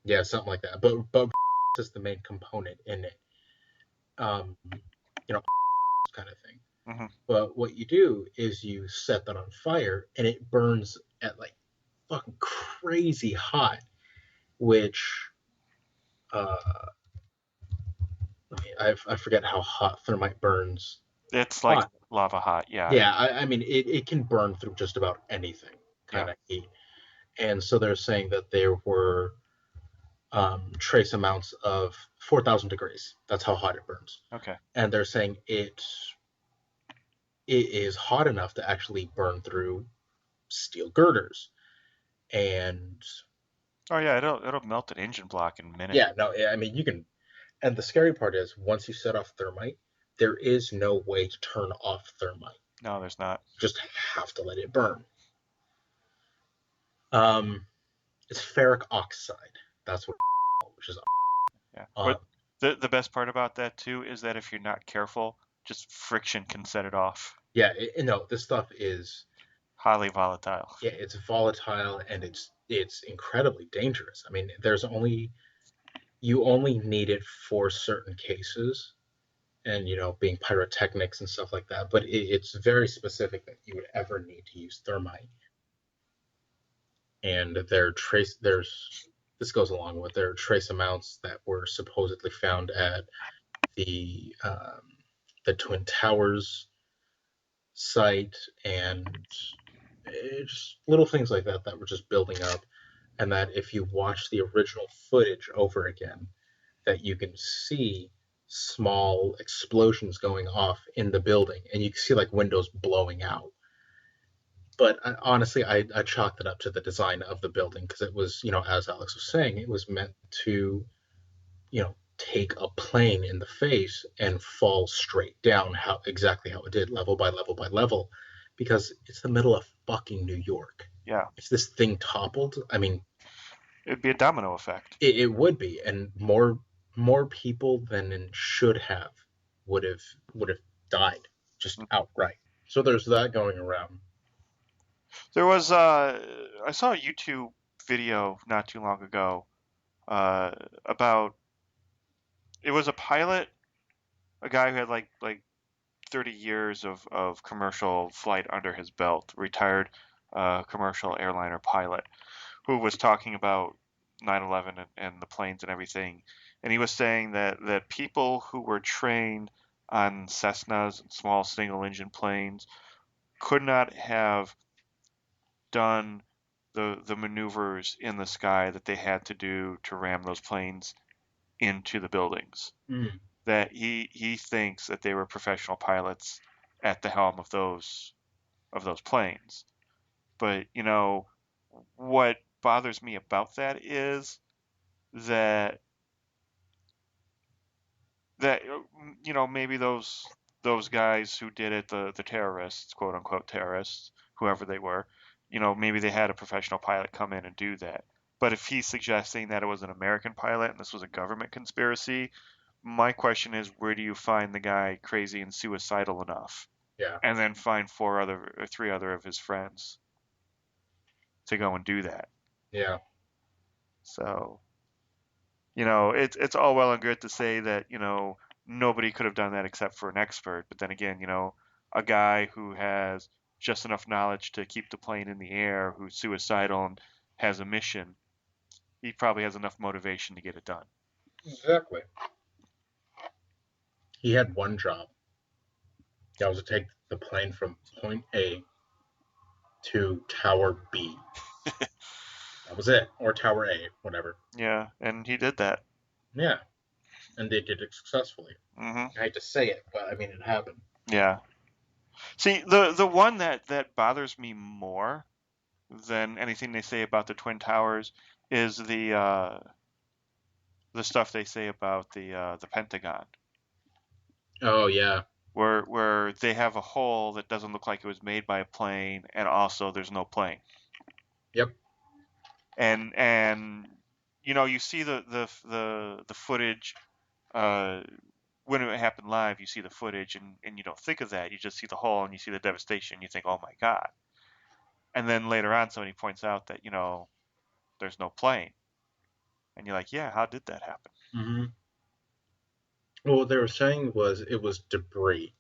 yeah, something like that. But is the main component in it. You know, kind of thing. Hmm. But what you do is you set that on fire, and it burns at like fucking crazy hot, which uh, I forget how hot thermite burns. It's like Hot. lava hot. Yeah. Yeah, I mean it can burn through just about anything Yeah. kind of heat. And so they're saying that there were trace amounts of 4,000 degrees. That's how hot it burns. Okay. And they're saying it is hot enough to actually burn through steel girders. And Oh yeah, it'll melt an engine block in a minute. yeah, no, I mean you can. And the scary part is once you set off thermite, there is no way to turn off thermite. No, there's not. You just have to let it burn. Um, it's ferric oxide. That's what, which is Yeah. um, But the best part about that too is that if you're not careful, just friction can set it off. yeah. No, this stuff is, Highly volatile. yeah, it's volatile, and it's incredibly dangerous. I mean, you only need it for certain cases, and being pyrotechnics and stuff like that. But it's very specific that you would ever need to use thermite. And this goes along with their trace amounts that were supposedly found at the um, the Twin Towers site, and just little things like that that were just building up. And that if you watch the original footage over again, that you can see small explosions going off in the building, and you can see like windows blowing out. But honestly, I chalked it up to the design of the building, because it was, as Alex was saying, it was meant to, take a plane in the face and fall straight down, exactly how it did, level by level by level, because it's the middle of fucking New York. Yeah. If this thing toppled, I mean, It'd be a domino effect. it would be, and more people than it should have would have died just Mm. outright. So there's that going around. There was I saw a YouTube video not too long ago uh about it was a pilot, a guy who had like 30 years of commercial flight under his belt, retired commercial airliner pilot, who was talking about 9/11 and the planes and everything. And he was saying that people who were trained on Cessnas and small single engine planes could not have done the maneuvers in the sky that they had to do to ram those planes into the buildings. Mm. That he thinks that they were professional pilots at the helm of those planes. But what bothers me about that is that that maybe those guys who did it, the terrorists, quote unquote terrorists, whoever they were, maybe they had a professional pilot come in and do that. But if he's suggesting that it was an American pilot and this was a government conspiracy, my question is, where do you find the guy crazy and suicidal enough, Yeah. and then find three other of his friends to go and do that? Yeah. So, it's all well and good to say that, nobody could have done that except for an expert. But then again, a guy who has just enough knowledge to keep the plane in the air, who's suicidal and has a mission, he probably has enough motivation to get it done. Exactly. He had one job. That was to take the plane from point A to Tower B. That was it. Or Tower A, whatever. Yeah, and he did that. Yeah. And they did it successfully. Hmm. I hate to say it, but I mean, it happened. Yeah. See, the one that bothers me more than anything they say about the Twin Towers is the stuff they say about the Pentagon, Oh, yeah. where they have a hole that doesn't look like it was made by a plane, and also there's no plane. Yep. And you see the footage when it happened live. You see the footage, and you don't think of that. You just see the hole and you see the devastation. You think, oh my God. And then later on, somebody points out that there's no plane, and you're like, yeah, how did that happen? Mm-hmm. Well, what they were saying was it was debris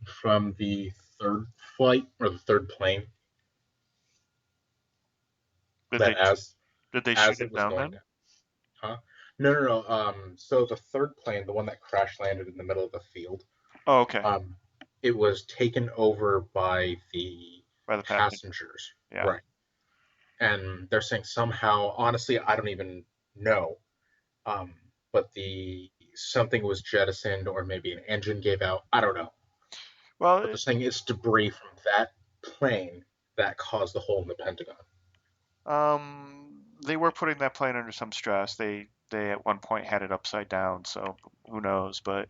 from the third flight or the third plane Did that they as did they shoot as it it was down going then? down. Huh? No, no, no. So the third plane, the one that crash landed in the middle of the field, Oh, okay, um, it was taken over by the by the passenger. passengers, Yeah. right? And they're saying somehow, honestly, I don't even know, um, but the something was jettisoned or maybe an engine gave out. I don't know, but Well, they're saying it's debris from that plane that caused the hole in the Pentagon. they were putting that plane under some stress. They at one point had it upside down, so who knows? But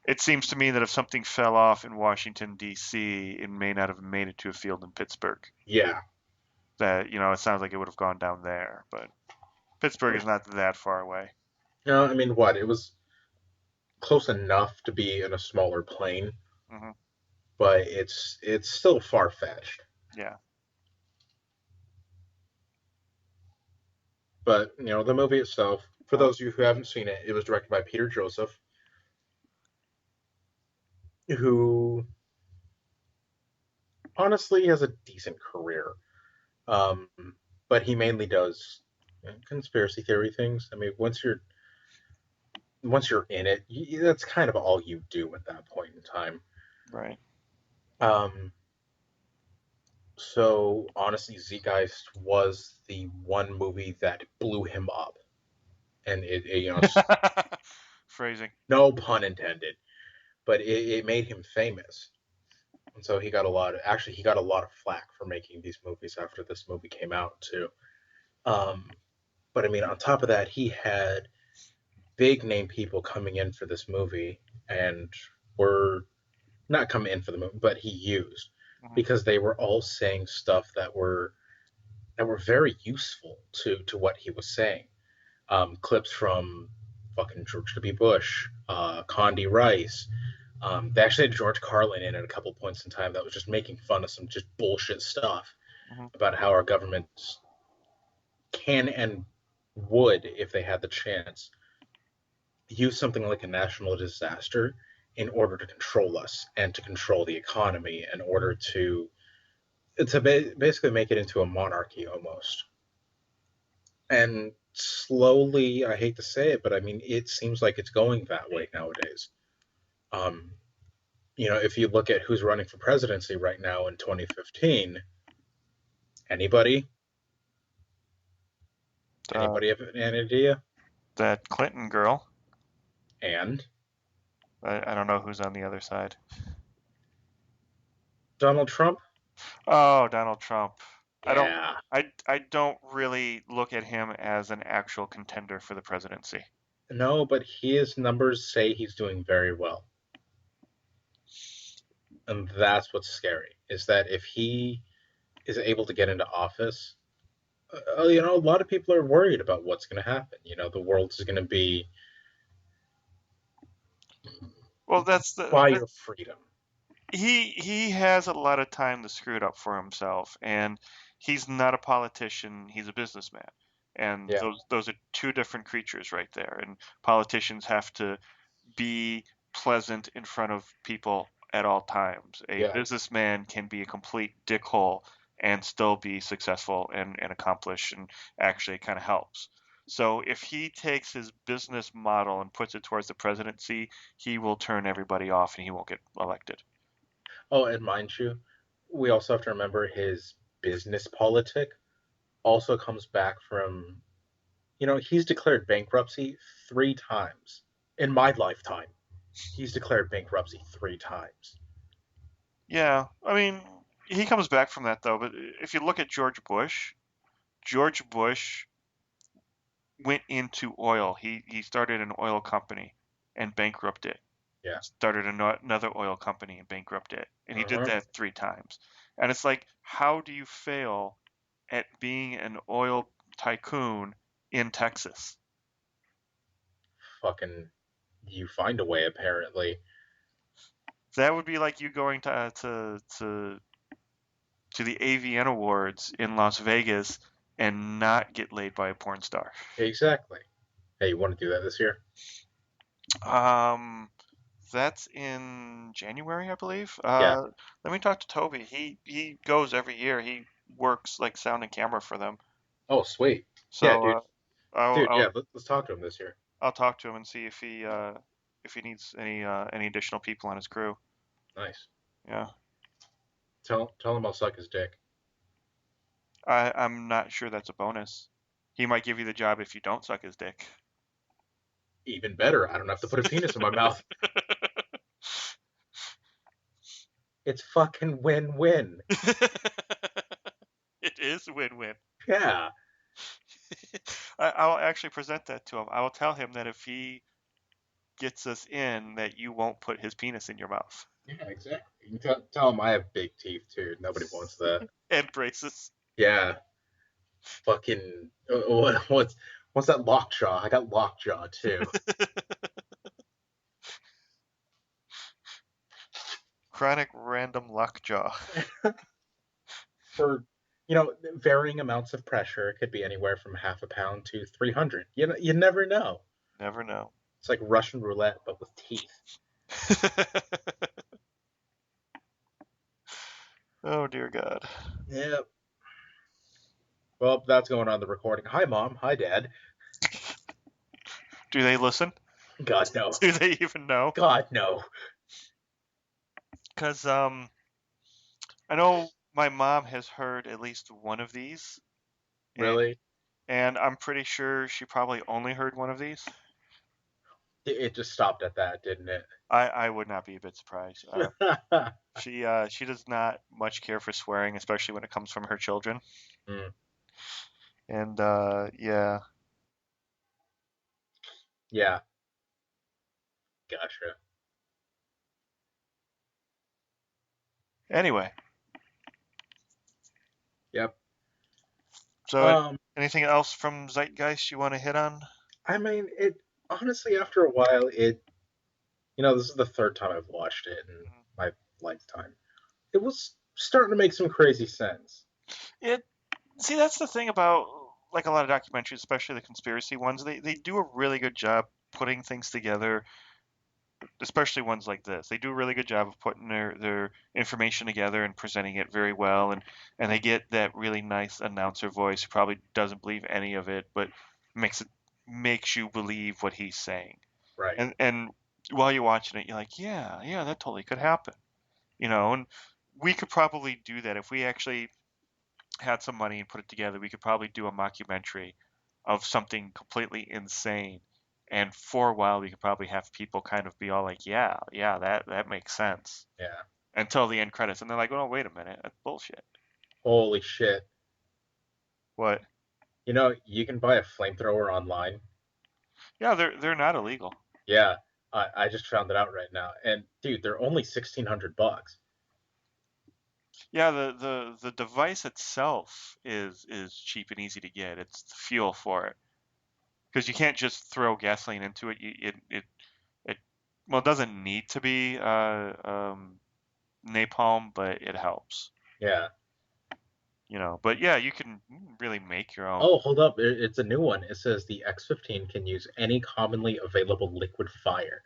it seems to me that if something fell off in Washington D.C., it may not have made it to a field in Pittsburgh. Yeah. That it sounds like it would have gone down there, but Pittsburgh is not that far away. No, I mean what? It was close enough to be in a smaller plane, Hmm. but it's still far fetched. Yeah. But the movie itself, for Well, those of you who haven't seen it, it was directed by Peter Joseph, who honestly has a decent career. Um, but he mainly does conspiracy theory things. I mean, once you're in it, that's kind of all you do at that point in time. right. Um, so honestly, Zeitgeist was the one movie that blew him up, and Phrasing. no pun intended, but it made him famous. And so he got a lot of flack for making these movies after this movie came out too. Um, but I mean, on top of that, he had big name people coming in for this movie, and were not coming in for the movie, but he used Hmm. because they were all saying stuff that were very useful to what he was saying. Clips from fucking George W. Bush, Condi Rice. They actually had George Carlin in at a couple points in time that was just making fun of some just bullshit stuff Hmm. about how our government can and would, if they had the chance, use something like a national disaster in order to control us and to control the economy in order to basically make it into a monarchy almost. And slowly, I hate to say it, but I mean, it seems like it's going that way nowadays. Um, if you look at who's running for presidency right now in 2015, Anybody? Uh, Anybody have an idea? that Clinton girl. And I don't know who's on the other side. Donald Trump? Oh, Donald Trump. I don't. Yeah. I don't really look at him as an actual contender for the presidency. No, but his numbers say he's doing very well. And that's what's scary, is that if he is able to get into office, a lot of people are worried about what's going to happen. The world is going to be Well, by your freedom. he has a lot of time to screw it up for himself, and he's not a politician. He's a businessman, and Yeah, those are two different creatures right there. And politicians have to be pleasant in front of people at all times. A yeah. businessman can be a complete dickhole and still be successful and accomplish and actually kind of helps. So if he takes his business model and puts it towards the presidency, he will turn everybody off and he won't get elected. Oh, and mind you, we also have to remember his business politic also comes back from, he's declared bankruptcy 3 times in my lifetime. He's declared bankruptcy 3 times. Yeah, I mean, he comes back from that though, but if you look at George Bush went into oil. He started an oil company and bankrupted it. Yeah. Started another oil company and bankrupted it. And he did Uh-huh. that 3 times. And it's like, how do you fail at being an oil tycoon in Texas? Fucking, you find a way, apparently. That would be like you going to the AVN Awards in Las Vegas and not get laid by a porn star. Exactly. Hey, you want to do that this year? Um, That's in January, I believe. Yeah. Let me talk to Toby. He goes every year. He works like sound and camera for them. Oh, sweet. Yeah, So dude. I'll Dude, yeah, I'll let's talk to him this year. I'll talk to him and see if he needs any additional people on his crew. Nice. Yeah. Tell him I'll suck his dick. I'm not sure that's a bonus. He might give you the job if you don't suck his dick. Even better, I don't have to put a penis in my mouth. It's fucking win-win. It is win-win. Yeah. I'll actually present that to him. I will tell him that if he gets us in, that you won't put his penis in your mouth. Yeah, exactly. You can tell him I have big teeth too. Nobody wants that. And braces. Yeah. Fucking what's that lockjaw? I got lockjaw too. Chronic random lockjaw. For varying amounts of pressure, it could be anywhere from half a pound to 300. You never know. Never know. It's like Russian roulette, but with teeth. Oh dear God. Yeah. Well, that's going on the recording. Hi, Mom. Hi, Dad. Do they listen? God, no. Do they even know? God, no. Because I know my mom has heard at least one of these, and Really? I'm pretty sure she probably only heard one of these. It just stopped at that, didn't it? I would not be a bit surprised. She does not much care for swearing, especially when it comes from her children. Mm, And yeah. yeah. Gotcha. Anyway, Yep. so Um, anything else from Zeitgeist you want to hit on? I mean, it honestly, after a while, this is the third time I've watched it in my lifetime. It was starting to make some crazy sense. It See, that's the thing about like a lot of documentaries, especially the conspiracy ones. They do a really good job putting things together, especially ones like this. They do a really good job of putting their information together and presenting it very well, and they get that really nice announcer voice who probably doesn't believe any of it, but makes you believe what he's saying. Right. And while you're watching it, you're like, yeah, that totally could happen. And we could probably do that if we actually had some money and put it together, we could probably do a mockumentary of something completely insane. And for a while, we could probably have people kind of be all like, yeah, yeah, that makes sense. Yeah. Until the end credits. And they're like, oh, wait a minute. That's bullshit. Holy shit. What? You know, you can buy a flamethrower online. Yeah, they're not illegal. Yeah, I just found it out right now. And dude, they're only $1,600. Yeah, the device itself is cheap and easy to get. It's the fuel for it. Because you can't just throw gasoline into it. It well, it doesn't need to be napalm, but it helps. Yeah. But yeah, you can really make your own. Oh, hold up. It's a new one. It says the X-15 can use any commonly available liquid fire.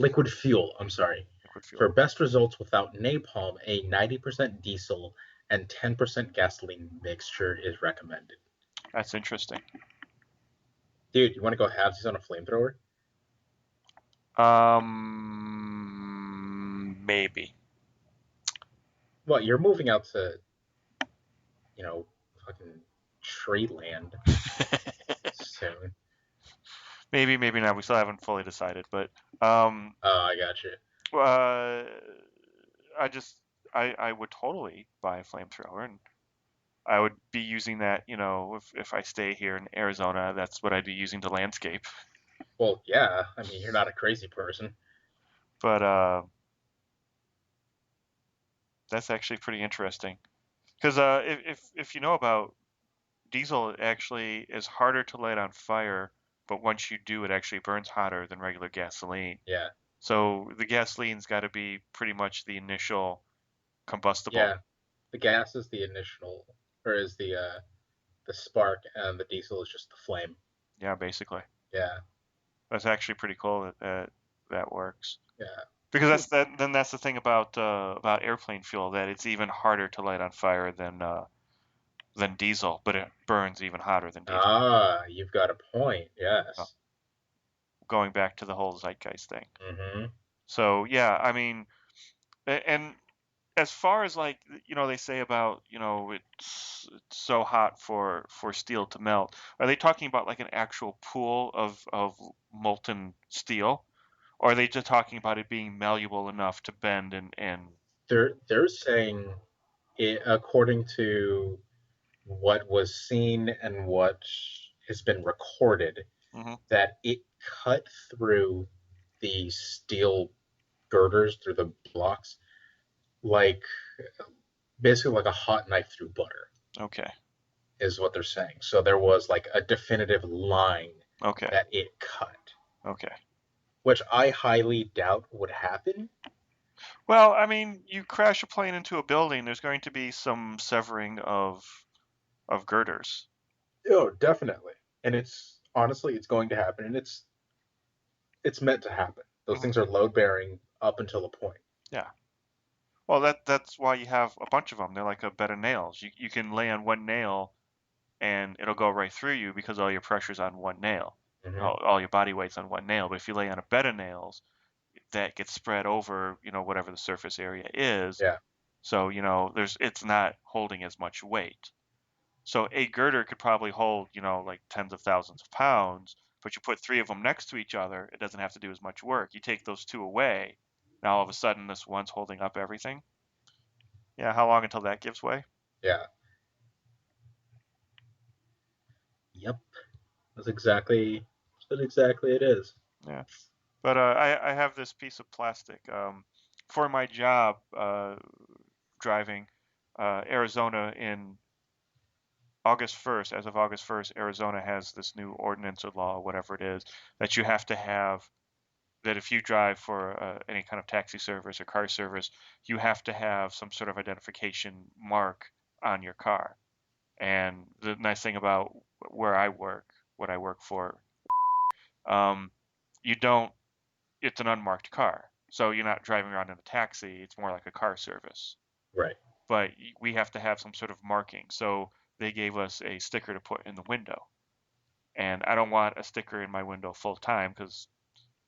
Liquid fuel, I'm sorry. Liquid fuel. For best results without napalm, a 90% diesel and 10% gasoline mixture is recommended. That's interesting. Dude, you want to go halvesies on a flamethrower? Maybe. Well, you're moving out to, fucking tree land soon. Maybe not. We still haven't fully decided, but Oh, I got you. I would totally buy a flamethrower, and I would be using that, if I stay here in Arizona, that's what I'd be using to landscape. Well, yeah. I mean, you're not a crazy person. But that's actually pretty interesting, because if you know about diesel, it actually is harder to light on fire, but once you do, it actually burns hotter than regular gasoline. Yeah. So the gasoline's got to be pretty much the initial combustible. Yeah. The gas is the initial, or is the spark, and the diesel is just the flame. Yeah, basically. Yeah. That's actually pretty cool that works. Yeah. Because that's the thing about airplane fuel, that it's even harder to light on fire than diesel, but it burns even hotter than diesel. Ah, you've got a point. Uh, Yes. Going back to the whole Zeitgeist thing. Mm-hmm. So yeah, I mean, and as far as like they say about it's so hot for steel to melt, are they talking about like an actual pool of molten steel, or are they just talking about it being malleable enough to bend and They're saying, according to what was seen and what has been recorded, hmm that it cut through the steel girders, through the blocks, like basically like a hot knife through butter, okay, is what they're saying. So there was like a definitive line okay, that it cut, okay. which I highly doubt would happen. Well, I mean, you crash a plane into a building, there's going to be some severing of girders. Oh, definitely. And it's honestly, it's going to happen, and it's meant to happen. Those hmm things are load bearing up until a point. Yeah. Well, that's why you have a bunch of them. They're like a bed of nails. You can lay on one nail and it'll go right through you because all your pressure's on one nail. Mm-hmm. All your body weight's on one nail. But if you lay on a bed of nails, that gets spread over, whatever the surface area is. Yeah, So, it's not holding as much weight. So a girder could probably hold, like tens of thousands of pounds, but you put three of them next to each other, it doesn't have to do as much work. You take those two away, now all of a sudden this one's holding up everything. Yeah, how long until that gives way? yeah, yep. That's exactly it is. Yeah. But I have this piece of plastic for my job driving Arizona in August 1st. As of August 1st, Arizona has this new ordinance or law, whatever it is, that you have to have, that if you drive for any kind of taxi service or car service, you have to have some sort of identification mark on your car. And the nice thing about where I work, what I work for, um, you don't, it's an unmarked car. So you're not driving around in a taxi, it's more like a car service. Right. But we have to have some sort of marking. So they gave us a sticker to put in the window. And I don't want a sticker in my window full time because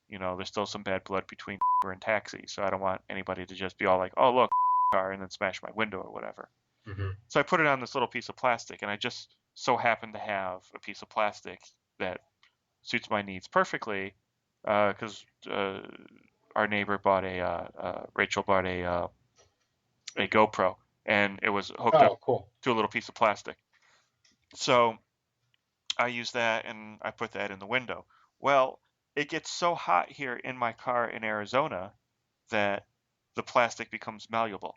there's still some bad blood between and taxi, so I don't want anybody to just be all like, "Oh, look, car," and then smash my window or whatever. Mm-hmm. So I put it on this little piece of plastic, and I just so happen to have a piece of plastic that suits my needs perfectly, because our neighbor bought Rachel bought a GoPro, and it was hooked up Oh, cool. to a little piece of plastic. So I use that and I put that in the window. Well, it gets so hot here in my car in Arizona that the plastic becomes malleable.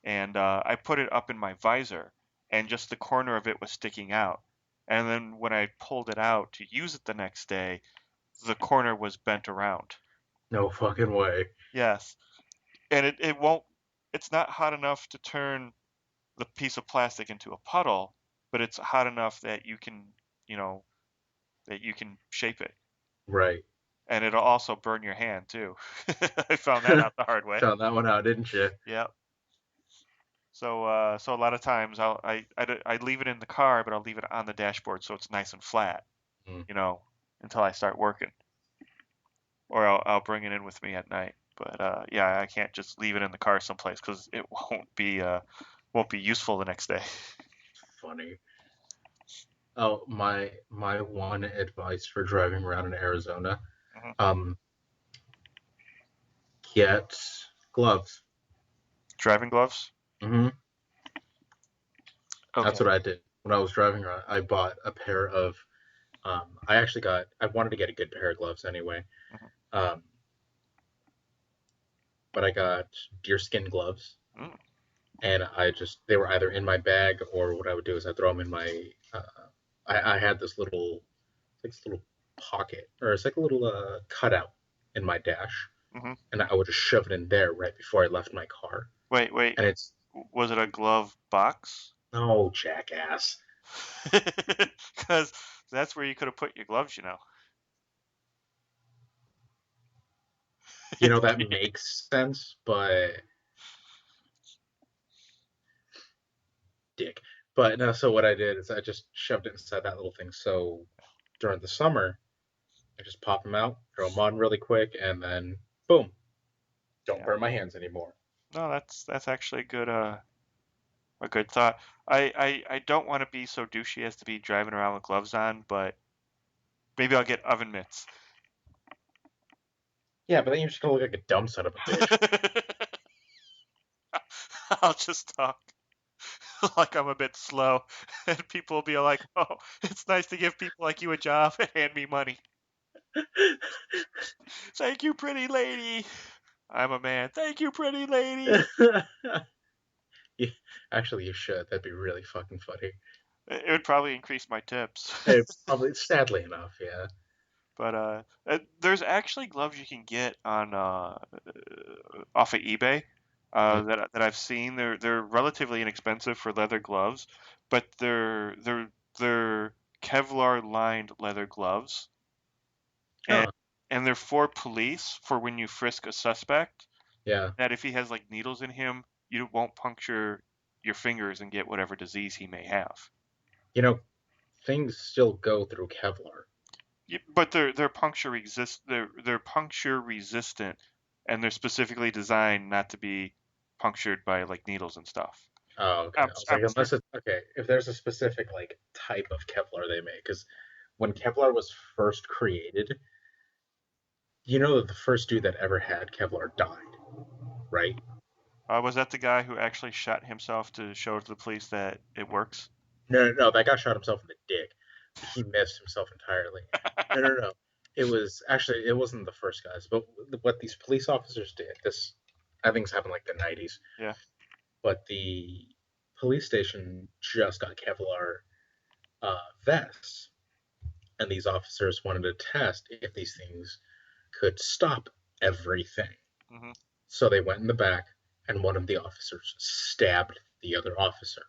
And I put it up in my visor, and just the corner of it was sticking out. And then when I pulled it out to use it the next day, the corner was bent around. No fucking way. Yes. And it won't, it's not hot enough to turn the piece of plastic into a puddle, but it's hot enough that you know, that you can shape it. Right. And it'll also burn your hand too. I found that out the hard way. Found that one out, didn't you? Yeah. So a lot of times I leave it in the car, but I'll leave it on the dashboard so it's nice and flat, Mm. until I start working, or I'll bring it in with me at night. But yeah, I can't just leave it in the car someplace because it won't be useful the next day. Funny. Oh, my one advice for driving around in Arizona, Mhm. um, get gloves. Driving gloves. Mm-hmm. That's Okay. what I did when I was driving around. I bought a pair of. I wanted to get a good pair of gloves anyway. Mhm. Um, but I got deerskin gloves, Mm. and they were either in my bag, or what I would do is I throw them in my. I had this little pocket, or it's like a little cutout in my dash, Mhm. and I would just shove it in there right before I left my car. Wait. And it's Was it a glove box? oh jackass. Because that's where you could have put your gloves. You know that makes sense, but dick. But no, so what I did is I just shoved it inside that little thing. So during the summer, I just pop them out, throw them on really quick, and then boom, don't Yeah. burn my hands anymore. No, that's actually a good thought. I don't want to be so douchey as to be driving around with gloves on, but maybe I'll get oven mitts. Yeah, but then you're just gonna look like a dumb son of a bitch. I'll just talk like I'm a bit slow, and people will be like, "Oh, it's nice to give people like you a job and hand me money. Thank you, pretty lady. I'm a man. Thank you, pretty lady." Yeah, actually, you should. That'd be really fucking funny. It would probably increase my tips. It probably, sadly enough, yeah. But there's actually gloves you can get on off of eBay Mm. that I've seen. They're relatively inexpensive for leather gloves, but they're Kevlar lined leather gloves, and Huh. and they're for police for when you frisk a suspect. Yeah. That if he has like needles in him, you won't puncture your fingers and get whatever disease he may have. You know, things still go through Kevlar. But they're puncture resistant, and they're specifically designed not to be punctured by like needles and stuff. Oh, okay. I'm I was like, I'm unless certain. it's okay, if there's a specific like type of Kevlar they make, because when Kevlar was first created, you know that the first dude that ever had Kevlar died, right? Was that the guy who actually shot himself to show to the police that it works? No, no, no. That guy shot himself in the dick. He missed himself entirely. No, no, no. It wasn't the first guys, but what these police officers did. I think, it's happened like the '90s. Yeah. But the police station just got Kevlar vests, and these officers wanted to test if these things could stop everything. Hmm. So they went in the back, and one of the officers stabbed the other officer.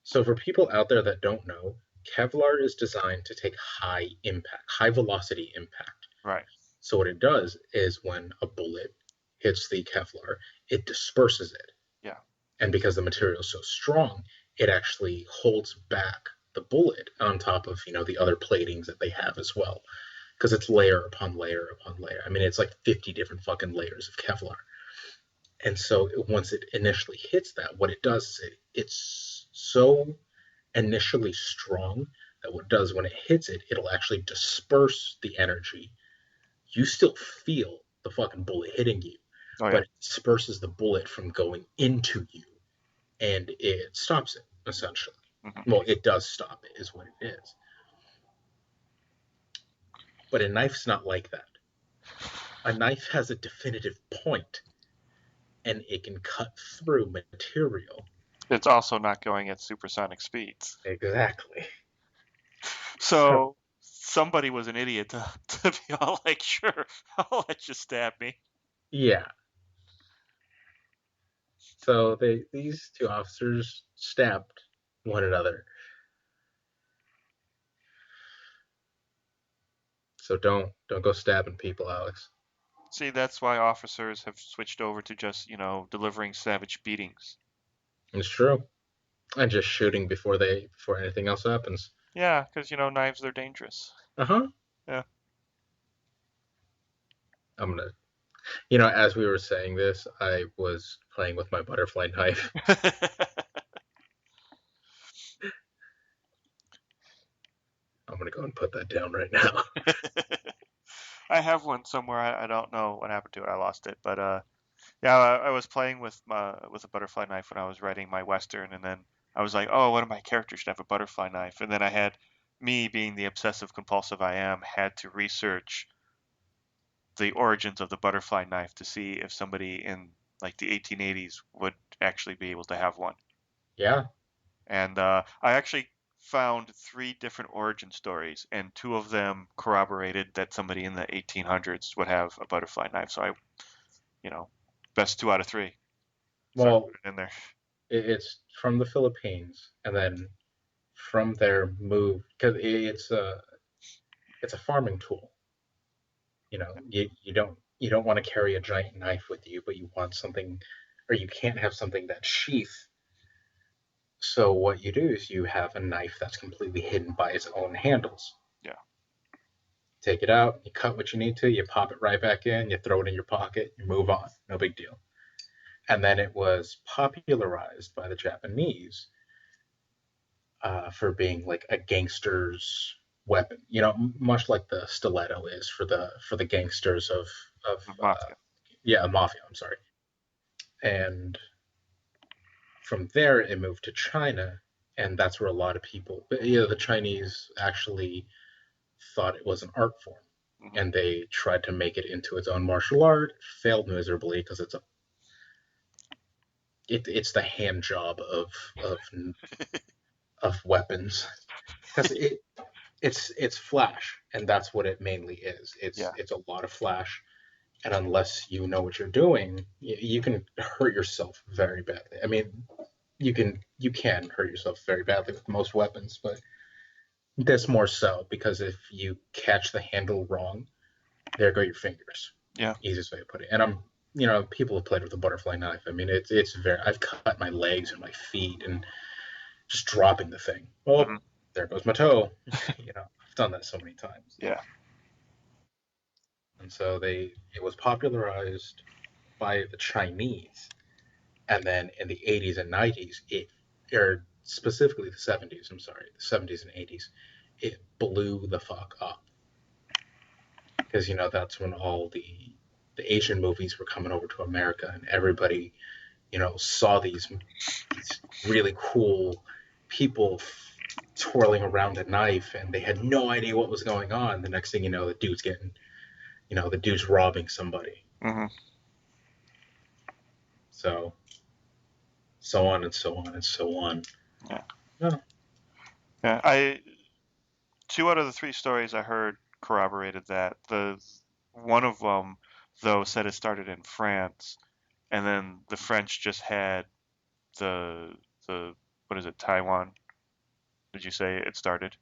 So for people out there that don't know, Kevlar is designed to take high impact, high velocity impact. Right. So what it does is when a bullet hits the Kevlar, it disperses it. Yeah. And because the material is so strong, it actually holds back the bullet on top of, the other platings that they have as well. Because it's layer upon layer upon layer. I mean, it's like 50 different fucking layers of Kevlar. And so once it initially hits that, what it does is it's so initially strong that what it does when it hits it, it'll actually disperse the energy. You still feel the fucking bullet hitting you, Oh yeah. but it disperses the bullet from going into you, and it stops it, essentially. Hmm. Well, it does stop it, is what it is. But a knife's not like that. A knife has a definitive point, and it can cut through material. It's also not going at supersonic speeds. Exactly. So, So somebody was an idiot to be all like, sure, I'll let you stab me. yeah. So these two officers stabbed one another. So don't go stabbing people, Alex. See, that's why officers have switched over to just, delivering savage beatings. It's true. And just shooting before anything else happens. Yeah, because, knives, they're dangerous. Uh-huh. Yeah. I'm gonna as we were saying this, I was playing with my butterfly knife. I'm gonna go and put that down right now. I have one somewhere. I don't know what happened to it. I lost it. But yeah, I was playing with a butterfly knife when I was writing my western, and then I was like, oh, one of my characters should have a butterfly knife. And then I had me, being the obsessive compulsive I am, had to research the origins of the butterfly knife to see if somebody in like the 1880s would actually be able to have one. Yeah. And I actually found three different origin stories, and two of them corroborated that somebody in the 1800s would have a butterfly knife. So you know, best two out of three. So I Well, put it in there. it's from the Philippines, and then from there moved because it's a farming tool. You don't want to carry a giant knife with you, but you want something, or you can't have something that's sheath. So what you do is you have a knife that's completely hidden by its own handles. Yeah. Take it out, you cut what you need to, you pop it right back in, you throw it in your pocket, you move on. No big deal. And then it was popularized by the Japanese for being like a gangster's weapon. Much like the stiletto is for the gangsters of Mafia. yeah, mafia. I'm sorry. And from there, it moved to China, and that's where a lot of people, the Chinese actually thought it was an art form, Hmm. and they tried to make it into its own martial art. Failed miserably because it's the hand job of of weapons because it's flash, and that's what it mainly is. It's Yeah. it's a lot of flash, and unless you know what you're doing, you can hurt yourself very badly. I mean, you can hurt yourself very badly with most weapons, but this more so because if you catch the handle wrong, there go your fingers. Yeah. Easiest way to put it. And people have played with a butterfly knife. I mean, it's very. I've cut my legs and my feet, and just dropping the thing. Oh, Hmm. there goes my toe. I've done that so many times. Yeah. And so it was popularized by the Chinese, and then in the 80s and 90s, or specifically the 70s. I'm sorry, the 70s and 80s, it blew the fuck up because that's when all the Asian movies were coming over to America, and everybody saw these really cool people twirling around a knife, and they had no idea what was going on. The next thing you know, the dude's robbing somebody. Hmm. So so on and so on and so on. Yeah. No, Yeah. Two out of the three stories I heard corroborated that. The one of them, though, said it started in France, and then the French just had the the what is it, Taiwan? Did you say it started?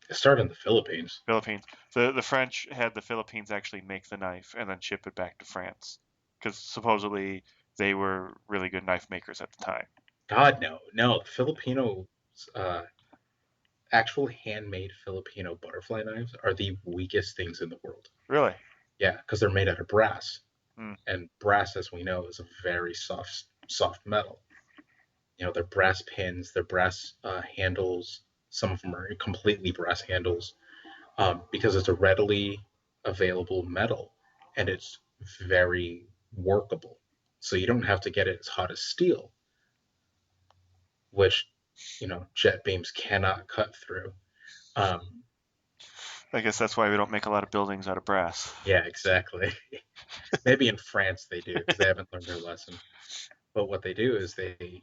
it started in the Philippines. Philippines. The French had the Philippines actually make the knife and then ship it back to France because supposedly they were really good knife makers at the time. God, no, no. Filipino, uh, actual handmade Filipino butterfly knives are the weakest things in the world. Really? Yeah, because they're made out of brass. Mm. And brass, as we know, is a very soft metal. They're brass pins, they're brass handles. Some of them are completely brass handles, because it's a readily available metal, and it's very workable. So you don't have to get it as hot as steel, which jet beams cannot cut through. Um, I guess that's why we don't make a lot of buildings out of brass. yeah, exactly. Maybe in France they do because they haven't learned their lesson. But what they do is they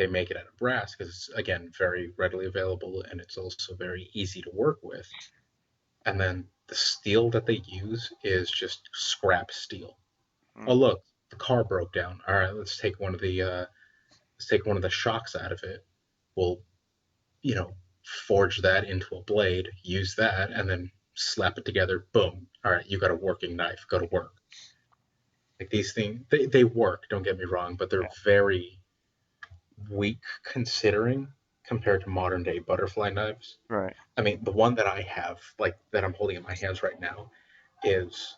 make it out of brass because it's, again, very readily available, and it's also very easy to work with. And then the steel that they use is just scrap steel. Oh, Mm. look, the car broke down. All right, let's take one of the shocks out of it. We'll you know forge that into a blade, use that, and then slap it together. Boom. All right, you got a working knife. Go to work. Like, these things, they work. Don't get me wrong, but they're Yeah. very weak considering compared to modern day butterfly knives. Right. I mean, the one that I have, like that I'm holding in my hands right now, is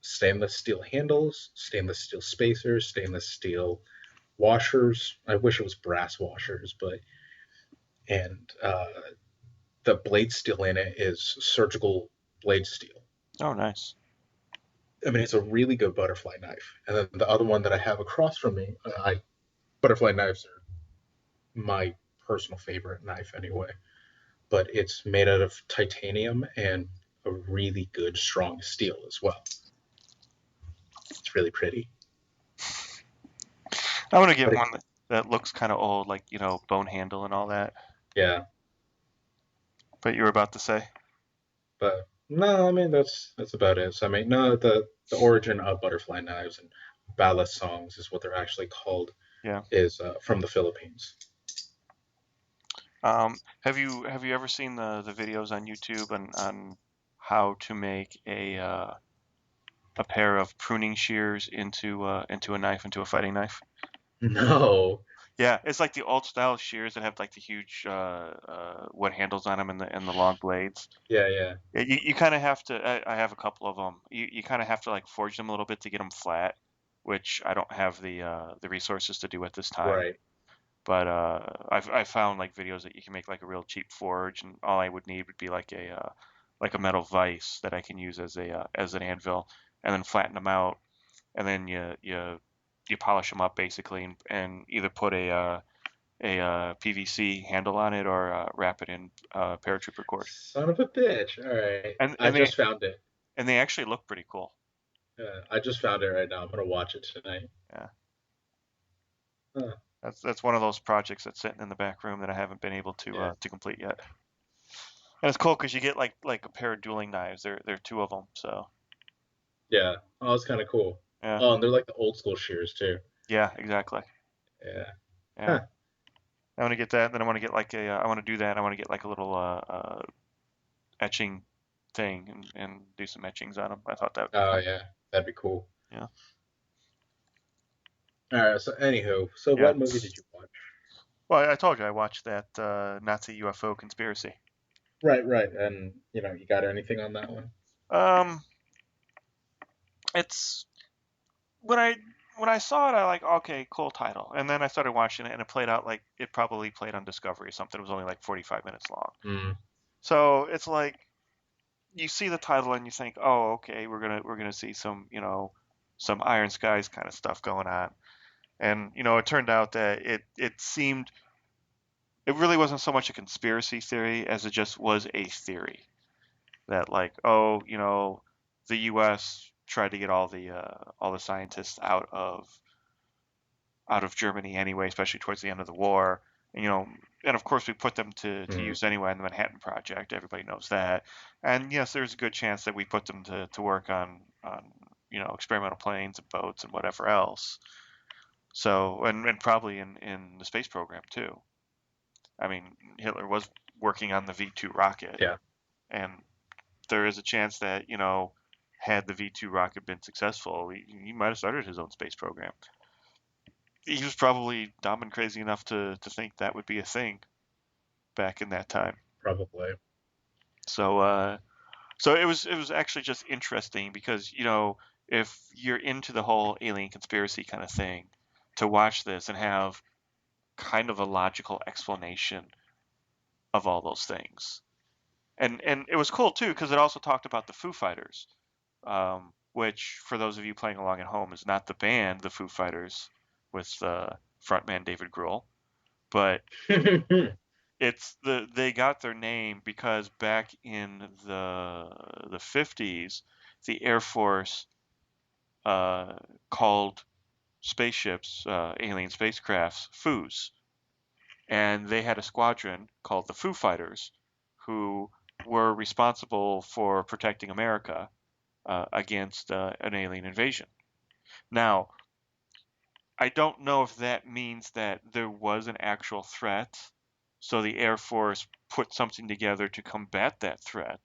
stainless steel handles, stainless steel spacers, stainless steel washers. I wish it was brass washers, but and the blade steel in it is surgical blade steel. Oh, nice. I mean, it's a really good butterfly knife. And then the other one that I have across from me, butterfly knives are my personal favorite knife anyway. But it's made out of titanium and a really good, strong steel as well. It's really pretty. I want to get But it, one that looks kind of old, like, bone handle and all that. yeah, But you were about to say? but no, I mean that's about it. So I mean, no, the origin of butterfly knives and ballad songs is what they're actually called, Yeah. is from the Philippines. Have you ever seen the videos on YouTube on how to make a pair of pruning shears into a knife, into a fighting knife? No. Yeah, it's like the old style shears that have like the huge wood handles on them, and the long blades. Yeah, yeah. Yeah, you kind of have to. I have a couple of them. You kind of have to like forge them a little bit to get them flat, which I don't have the resources to do at this time. Right. But I found like videos that you can make like a real cheap forge, and all I would need would be like a metal vise that I can use as an anvil, and then flatten them out, and then you polish them up basically, and either put a PVC handle on it, or wrap it in paratrooper cord, Son of a bitch. All right. and I and they just found it. and they actually look pretty cool. I just found it right now. I'm gonna watch it tonight. Yeah, Huh. that's one of those projects that's sitting in the back room that I haven't been able Yeah. to complete yet. And it's cool because you get like a pair of dueling knives. There are two of them, so Yeah. Oh, it's kind of cool. yeah, Oh, and they're like the old school shears too. yeah, exactly. Yeah. Yeah, Huh. I want to get that. Then I want to get like I want to do that. I want to get like a little etching thing, and do some etchings on them. I thought that would be Oh fun. yeah. That'd be cool. Yeah, All right. So anywho, so yeah. what movie did you watch? Well, I told you I watched that Nazi UFO conspiracy. Right, right. And you got anything on that one? Um, it's when I saw it, I like, okay, cool title, and then I started watching it, and it played out like it probably played on Discovery or something. It was only like 45 minutes long. Mm, So it's like you see the title and you think, oh, okay, we're gonna see some some Iron Skies kind of stuff going on, and it turned out that it really wasn't so much a conspiracy theory as it just was a theory that, like, oh, the U.S. tried to get all the scientists out of Germany anyway, especially towards the end of the war. And, and of course we put them to mm, use anyway in the Manhattan Project. Everybody knows that. And yes, there's a good chance that we put them to work on experimental planes and boats and whatever else. So, and probably in the space program too. I mean, Hitler was working on the V2 rocket, yeah, and there is a chance that, had the V2 rocket been successful, he might have started his own space program. He was probably dumb and crazy enough to think that would be a thing back in that time. probably. So so it was actually just interesting because if you're into the whole alien conspiracy kind of thing, to watch this and have kind of a logical explanation of all those things. And it was cool too because it also talked about the Foo Fighters, which for those of you playing along at home is not the band, the Foo Fighters, with frontman David Grohl, but they got their name because back in the 50s, the Air Force called spaceships, alien spacecrafts, foos, and they had a squadron called the Foo Fighters, who were responsible for protecting America against an alien invasion. Now, I don't know if that means that there was an actual threat, so the Air Force put something together to combat that threat,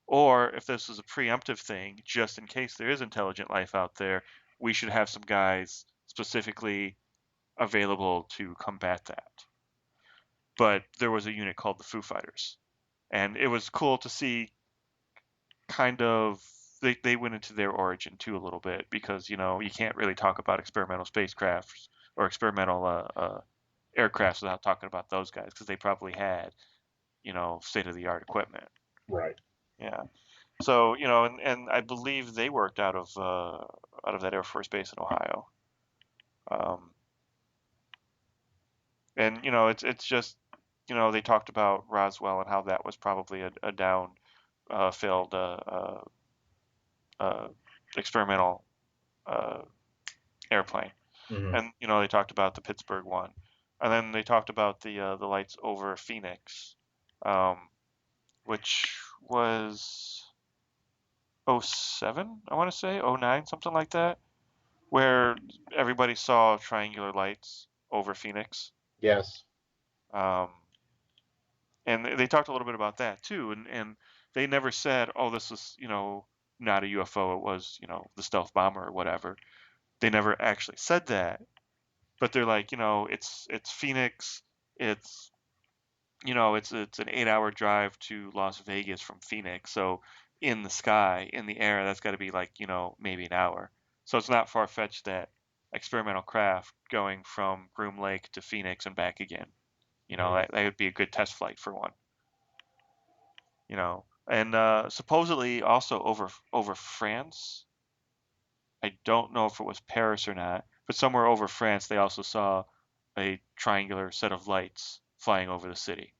or if this is a preemptive thing, just in case there is intelligent life out there, we should have some guys specifically available to combat that. But there was a unit called the Foo Fighters, and it was cool to see kind of they went into their origin too a little bit because you can't really talk about experimental spacecraft or experimental aircrafts without talking about those guys because they probably had state of the art equipment. Right. Yeah. So and I believe they worked out of that Air Force base in Ohio. Um, and it's just they talked about Roswell and how that was probably a down failed uh, experimental uh, airplane. Hmm. And they talked about the Pittsburgh one, and then they talked about the lights over Phoenix, um, which was '07, I want to say '09, something like that, where everybody saw triangular lights over Phoenix. Yes. Um, and they talked a little bit about that too, and they never said, oh, this is not a UFO, it was the stealth bomber or whatever. They never actually said that, but they're like, it's Phoenix. It's it's an 8-hour drive to Las Vegas from Phoenix. So in the sky, in the air, that's got to be like maybe an hour. So it's not far fetched that experimental craft going from Groom Lake to Phoenix and back again. That would be a good test flight for one. And supposedly also over France. I don't know if it was Paris or not, but somewhere over France, they also saw a triangular set of lights flying over the city.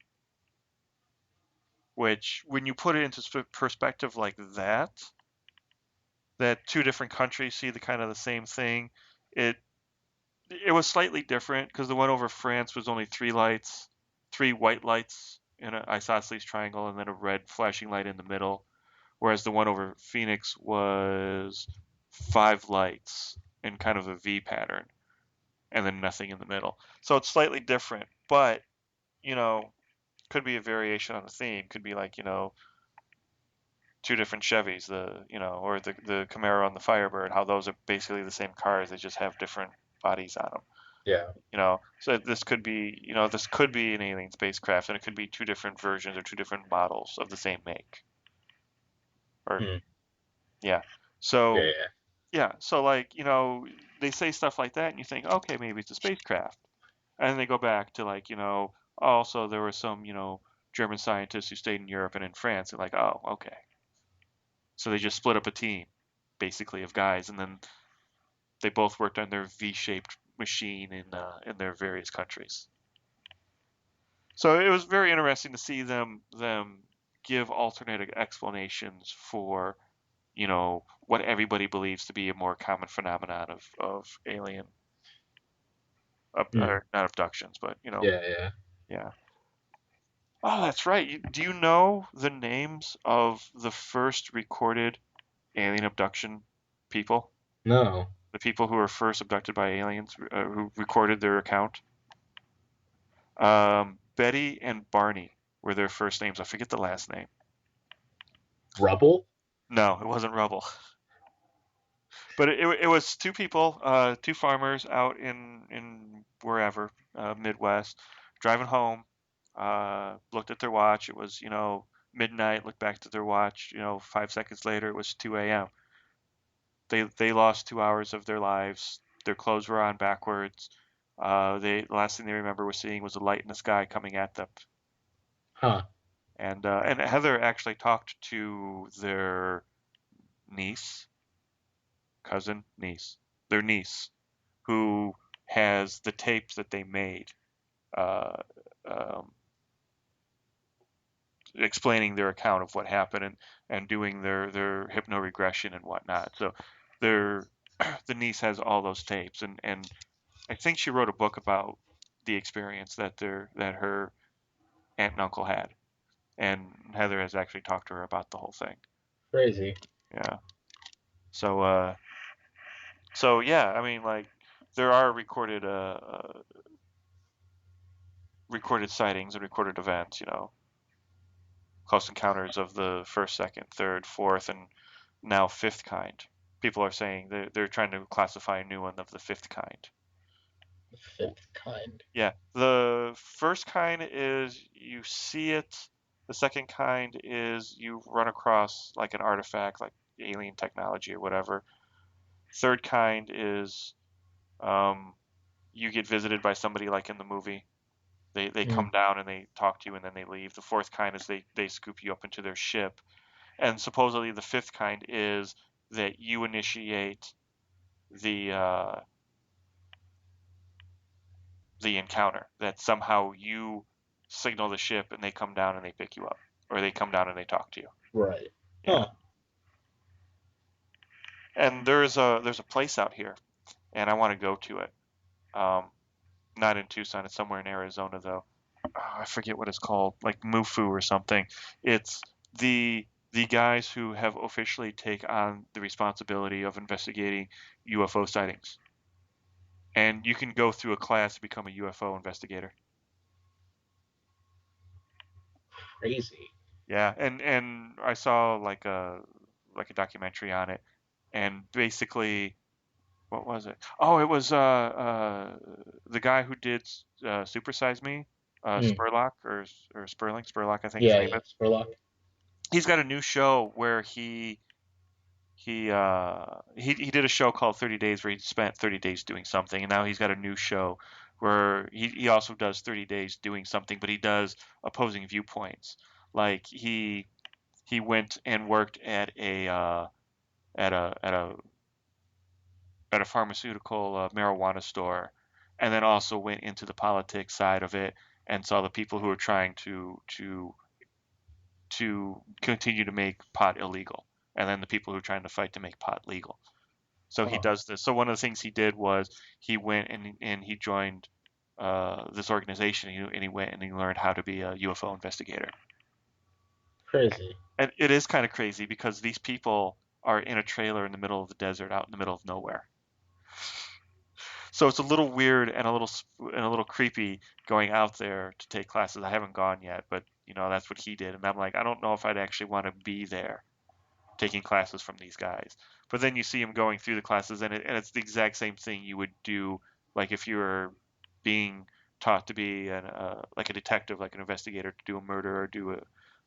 Which, when you put it into perspective like that two different countries see the kind of the same thing, it it was slightly different because the one over France was only three lights, three white lights in an isosceles triangle, and then a red flashing light in the middle. Whereas the one over Phoenix was five lights in kind of a V pattern, and then nothing in the middle. So it's slightly different, but you know, could be a variation on the theme. Could be like two different Chevys, or the Camaro and the Firebird. How those are basically the same cars, they just have different bodies on them. Yeah. So this could be an alien spacecraft, and it could be two different versions or two different models of the same make. Or Hmm. yeah. Yeah. So Yeah. yeah, so like, they say stuff like that and you think, okay, maybe it's a spacecraft. And then they go back to like, also there were some, German scientists who stayed in Europe and in France, and like, oh, okay. So they just split up a team, basically, of guys, and then they both worked on their V-shaped machine in their various countries. So it was very interesting to see them give alternate explanations for what everybody believes to be a more common phenomenon of alien, Hmm. or not abductions, but Yeah. Yeah. yeah. Oh, that's right. Do you know the names of the first recorded alien abduction people? No. The people who were first abducted by aliens, who recorded their account? Betty and Barney were their first names. I forget the last name. Rubble. No, it wasn't Rubble. But it was two people, two farmers out in wherever, Midwest, driving home. Looked at their watch. It was midnight. Looked back at their watch. 5 seconds later, it was 2 a.m. they lost 2 hours of their lives. Their clothes were on backwards. The last thing they remember was seeing was a light in the sky coming at them. Huh. And Heather actually talked to their niece, cousin, niece, their niece, who has the tapes that they made, uh, um, explaining their account of what happened and doing their hypnoregression and whatnot. So their the niece has all those tapes, and I think she wrote a book about the experience that her aunt and uncle had, and Heather has actually talked to her about the whole thing. Crazy. Yeah. So yeah, I mean, like, there are recorded sightings and recorded events. Close encounters of the first, second, third, fourth, and now fifth kind. People are saying they're trying to classify a new one of the fifth kind. The fifth kind. Yeah, the first kind is you see it. The second kind is you run across like an artifact, like alien technology or whatever. Third kind is um, you get visited by somebody like in the movie. They Hmm. come down and they talk to you and then they leave. The fourth kind is they scoop you up into their ship. And supposedly the fifth kind is that you initiate the uh, the encounter. That somehow you signal the ship and they come down and they pick you up, or they come down and they talk to you. Right. Yeah. Huh. And there's a place out here, and I want to go to it. Um, Not in Tucson. It's somewhere in Arizona though. Oh, I forget what it's called, like MUFO or something. It's the guys who have officially take on the responsibility of investigating UFO sightings. And you can go through a class to become a UFO investigator. Crazy. Yeah, and I saw like a documentary on it, and basically, what was it? Oh, it was the guy who did Super Size Me, Hmm. Spurlock or Spurlock, I think his Yeah, name yeah. is. Spurlock. He's got a new show where he did a show called 30 Days where he spent 30 days doing something, and now he's got a new show where he also does 30 days doing something, but he does opposing viewpoints. Like he went and worked at a at a at a pharmaceutical marijuana store, and then also went into the politics side of it and saw the people who were trying to continue to make pot illegal, and then the people who are trying to fight to make pot legal. So he Huh. does this. So one of the things he did was he went and he joined this organization, and he went and he learned how to be a UFO investigator. Crazy. And it is kind of crazy because these people are in a trailer in the middle of the desert, out in the middle of nowhere. So it's a little weird and a little creepy going out there to take classes. I haven't gone yet, but that's what he did, and I'm like, I don't know if I'd actually want to be there taking classes from these guys. But then you see him going through the classes, and it's the exact same thing you would do, like if you were being taught to be like a detective, like an investigator, to do a murder or do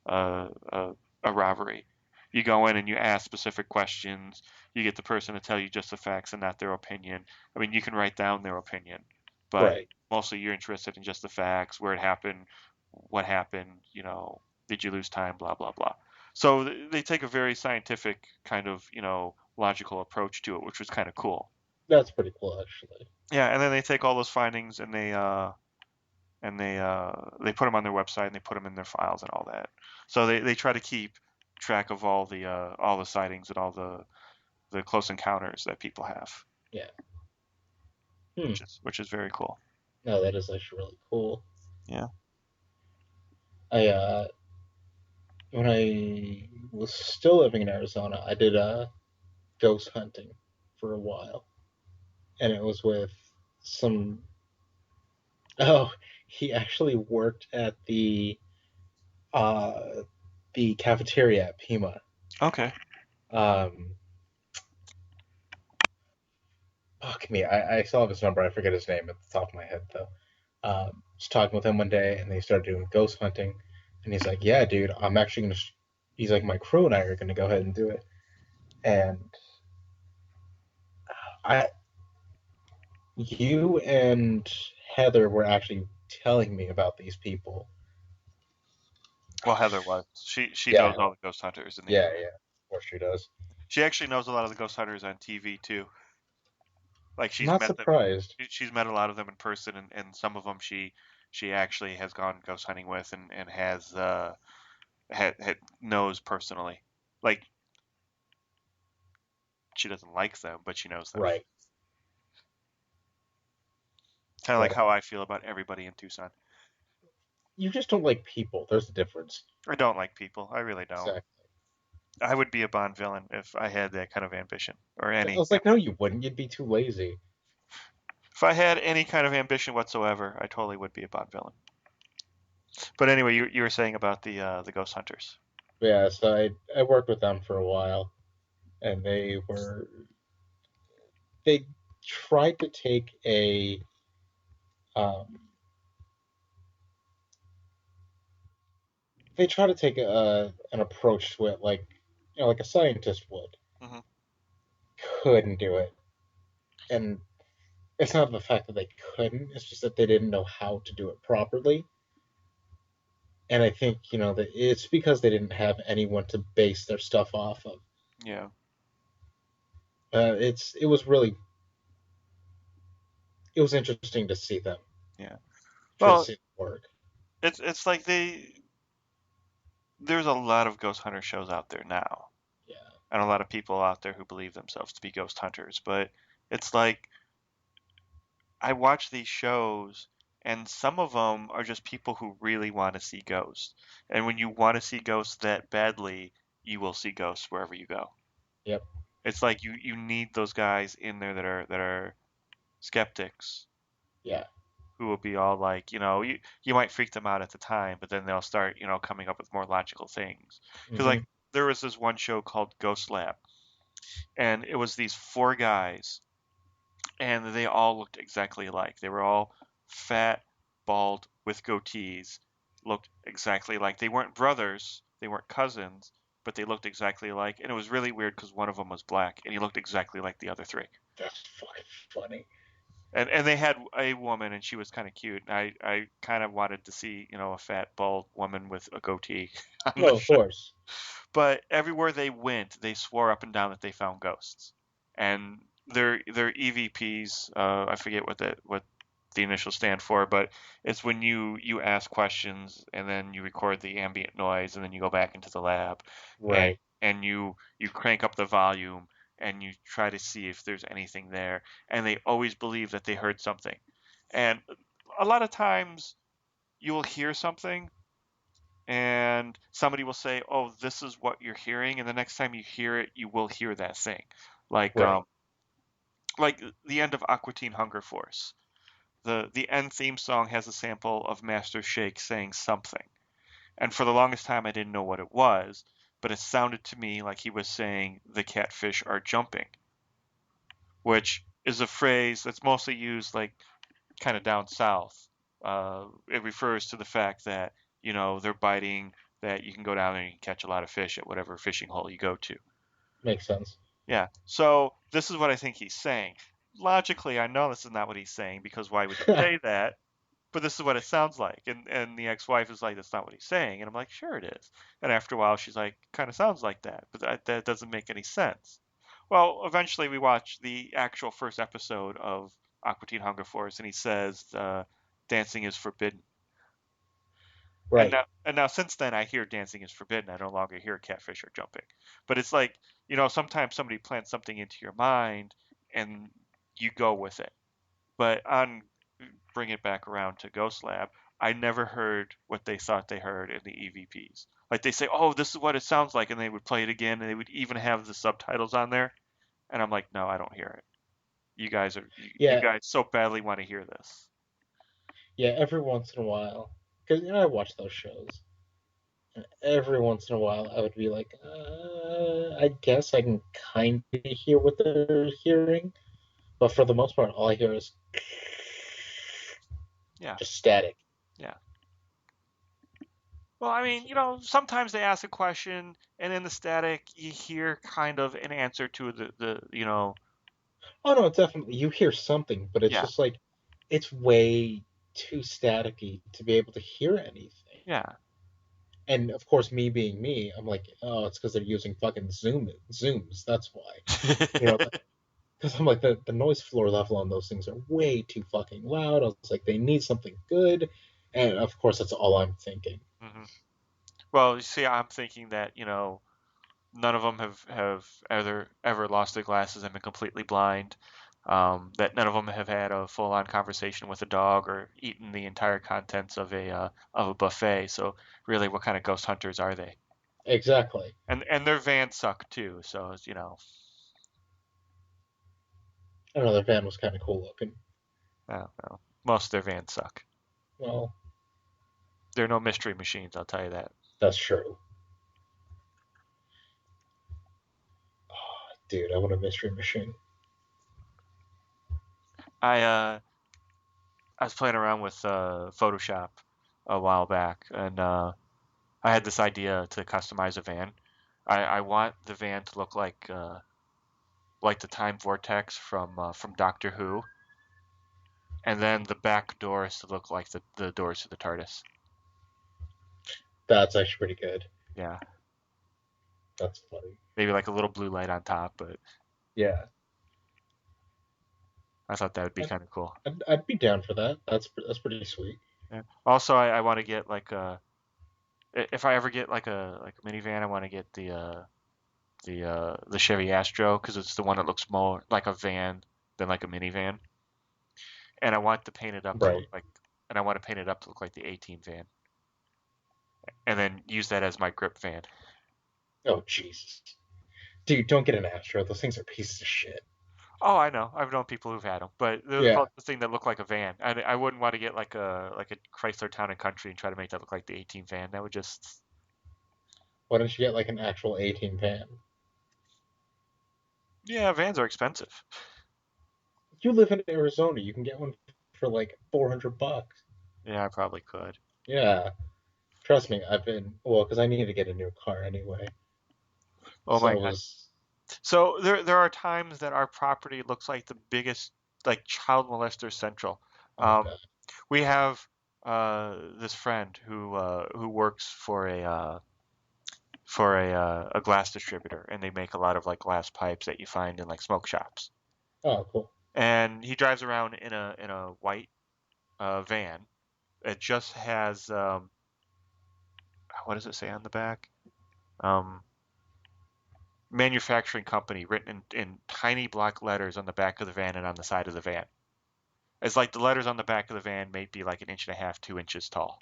a, a, a robbery. You go in and you ask specific questions. You get the person to tell you just the facts and not their opinion. I mean, you can write down their opinion, but Right. mostly you're interested in just the facts, where it happened, what happened, did you lose time, blah, blah, blah. So they take a very scientific kind of, logical approach to it, which was kind of cool. That's pretty cool, actually. Yeah, and then they take all those findings and they put them on their website and they put them in their files and all that. So they try to keep track of all the sightings and all the close encounters that people have, Yeah. Hmm. which is very cool. No, that is actually really cool. Yeah. I when I was still living in Arizona, I did ghost hunting for a while, and it was with some. Oh, he actually worked at uh the cafeteria at Pima. Okay. Um, Fuck me, I still have his number. I forget his name at the top of my head though. Just talking with him one day, and they started doing ghost hunting, and he's like, "Yeah, dude, I'm actually gonna." He's like, "My crew and I are gonna go ahead and do it," and I, you and Heather were actually telling me about these people. Well, Heather was. She knows Yeah, all the ghost hunters in the yeah, area. yeah. Of course she does. She actually knows a lot of the ghost hunters on TV too. Like I'm she's not met them. surprised. She's met a lot of them in person, and some of them she actually has gone ghost hunting with and has knows personally. Like she doesn't like them, but she knows them. Right, Kind of like right. how I feel about everybody in Tucson. You just don't like people. There's a difference. I don't like people. I really don't. Exactly. I would be a Bond villain if I had that kind of ambition or I any. was like, no, you wouldn't. You'd be too lazy. If I had any kind of ambition whatsoever, I totally would be a Bond villain. But anyway, you were saying about the ghost hunters. Yeah, so I worked with them for a while, and they tried to take um, an approach to it like like a scientist would. Hmm. Couldn't do it, and it's not the fact that they couldn't; it's just that they didn't know how to do it properly. And I think that it's because they didn't have anyone to base their stuff off of. Yeah, It was really it was interesting to see them yeah. to Well, see them work. it's like there's a lot of ghost hunter shows out there now, Yeah. and a lot of people out there who believe themselves to be ghost hunters. But it's like I watch these shows, and some of them are just people who really want to see ghosts. And when you want to see ghosts that badly, you will see ghosts wherever you go. Yep. It's like you need those guys in there that are skeptics Yeah. who will be all like, you might freak them out at the time, but then they'll start, coming up with more logical things. Because Hmm. like there was this one show called Ghost Lab, and it was these four guys, and they all looked exactly alike. They were all fat, bald, with goatees, looked exactly like. They weren't brothers, they weren't cousins, but they looked exactly alike. And it was really weird because one of them was black, and he looked exactly like the other three. That's fucking funny. And they had a woman, and she was kind of cute. I kind of wanted to see, a fat, bald woman with a goatee on the No, of show. course. But everywhere they went, they swore up and down that they found ghosts. And their EVPs, I forget what the initials stand for, but it's when you ask questions and then you record the ambient noise and then you go back into the lab and Right. you crank up the volume and you try to see if there's anything there. And they always believe that they heard something. And a lot of times you will hear something and somebody will say, "Oh, this is what you're hearing," and the next time you hear it, you will hear that thing, like Right. like the end of Aqua Teen Hunger Force. The end theme song has a sample of Master Shake saying something, and for the longest time I didn't know what it was, but it sounded to me like he was saying the catfish are jumping, which is a phrase that's mostly used like kind of down south. It refers to the fact that they're biting, that you can go down there and you can catch a lot of fish at whatever fishing hole you go to. Makes sense. Yeah. So this is what I think he's saying. Logically, I know this is not what he's saying because why would he say that? But this is what it sounds like. And the ex-wife is like, that's not what he's saying. And I'm like, sure it is. And after a while, she's like, kind of sounds like that, but that doesn't make any sense. Well, eventually we watch the actual first episode of Aqua Teen Hunger Force, and he says dancing is forbidden. And Right. now since then, I hear dancing is forbidden. I no longer hear catfish are jumping. But it's like, sometimes somebody plants something into your mind, and you go with it. But on bring it back around to Ghost Lab, I never heard what they thought they heard in the EVPs. Like they say, "Oh, this is what it sounds like," and they would play it again, and they would even have the subtitles on there. And I'm like, "No, I don't hear it. You Yeah. guys so badly want to hear this." Yeah. Every once in a while, because I watch those shows. And every once in a while, I would be like, I guess I can kind of hear what they're hearing, but for the most part, all I hear is Yeah, just static. yeah. Well, I mean, sometimes they ask a question, and in the static, you hear kind of an answer to the Oh no, definitely you hear something, but it's Yeah, just like it's way too staticky to be able to hear anything. yeah. And of course, me being me, I'm like, oh, it's because they're using fucking zooms. That's why. You know, because I'm like the noise floor level on those things are way too fucking loud. I was like, they need something good, and of course, that's all I'm thinking. hmm Well, you see, I'm thinking that, none of them have ever lost their glasses and been completely blind. That none of them have had a full-on conversation with a dog or eaten the entire contents of a buffet. So really, what kind of ghost hunters are they? Exactly. And their vans suck too. So I don't know. The van was kind of cool looking. I don't know. Most of their vans suck. Well, They're no mystery machines, I'll tell you that. that's true. Oh, dude, I want a mystery machine. I was playing around with Photoshop a while back, and I had this idea to customize a van. I want the van to look like the time vortex from Doctor Who, and then the back doors to look like the doors to the TARDIS. That's actually pretty good. Yeah, That's funny. maybe like a little blue light on top, but Yeah, I thought that would be I'd, kind of cool. I'd be down for that. That's pretty sweet. Yeah. Also, I want to get like if I ever get like a minivan, I want to get the Chevy Astro because it's the one that looks more like a van than like a minivan, and I want to paint it up to look Right. like, and I want to paint it up to look like the A-Team van, and then use that as my grip van. Oh Jesus, dude, don't get an Astro. Those things are pieces of shit. Oh, I know. I've known people who've had them, but the Yeah. closest thing that looked like a van. I wouldn't want to get like a Chrysler Town and Country and try to make that look like the A-Team van. That would just Why don't you get like an actual A-Team van? yeah, vans are expensive. You live in Arizona. You can get one for like $400. Yeah, I probably could. Yeah. Trust me, I've been well because I needed to get a new car anyway. Oh So my I God. was So there are times that our property looks like the biggest like child molester central. oh Um, god. we have this friend who works for a glass distributor, and they make a lot of like glass pipes that you find in like smoke shops. Oh cool. And he drives around in a white van. It just has what does it say on the back? Um, Manufacturing company written in tiny black letters on the back of the van and on the side of the van. It's like the letters on the back of the van may be like an inch and a half, 2 inches tall.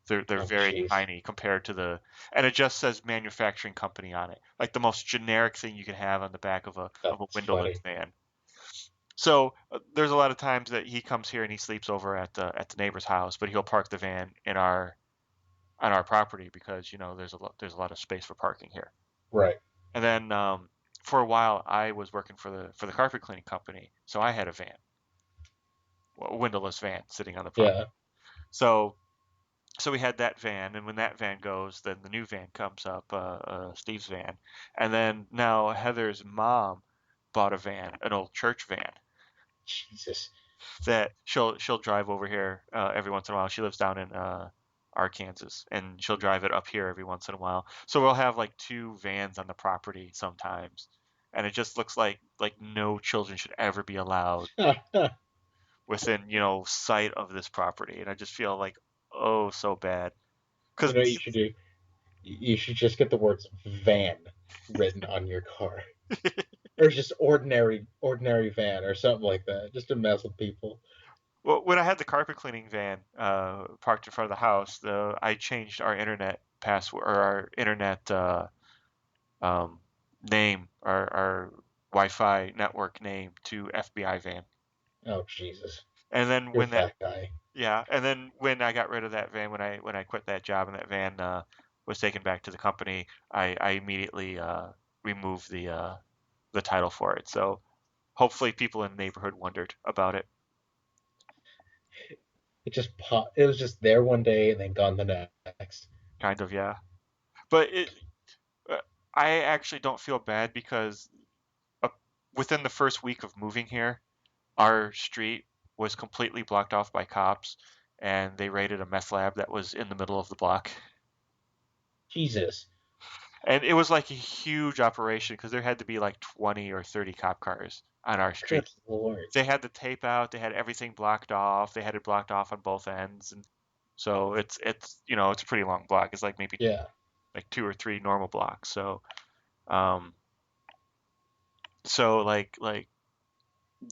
They're Oh very jeez. tiny compared to and it just says manufacturing company on it, like the most generic thing you can have on the back of a That's windowless funny. van. So there's a lot of times that he comes here and he sleeps over at the neighbor's house, but he'll park the van in our on our property because there's a lot of space for parking here. Right. And then for a while I was working for the carpet cleaning company, so I had a van, a windowless van sitting on the property. Yeah. So so we had that van, and when that van goes, then the new van comes up, Steve's van, and then now Heather's mom bought a van, an old church van Jesus. that she'll drive over here every once in a while. She lives down in Arkansas, and she'll drive it up here every once in a while. So we'll have like two vans on the property sometimes, and it just looks like no children should ever be allowed You within sight of this property, and I just feel like oh so bad because know what you should do? You should just get the words van written on your car. Or just ordinary van or something like that. Just to mess with people. well, when I had the carpet cleaning van parked in front of the house, I changed our internet password or our internet um, name, our Wi-Fi network name to FBI van. Oh Jesus. And then You're when that, that guy. yeah, and then when I got rid of that van, when I quit that job and that van was taken back to the company, I immediately removed the title for it. So hopefully people in the neighborhood wondered about it. It was just there one day and then gone the next. Kind of, yeah. But uh, I actually don't feel bad because uh, within the first week of moving here, our street was completely blocked off by cops, and they raided a meth lab that was in the middle of the block. Jesus. And it was like a huge operation because there had to be like 20 or 30 cop cars on our street. Good lord. They had the tape out, they had everything blocked off, they had it blocked off on both ends, and so it's a pretty long block. It's like maybe Yeah. like two or three normal blocks. Um, so like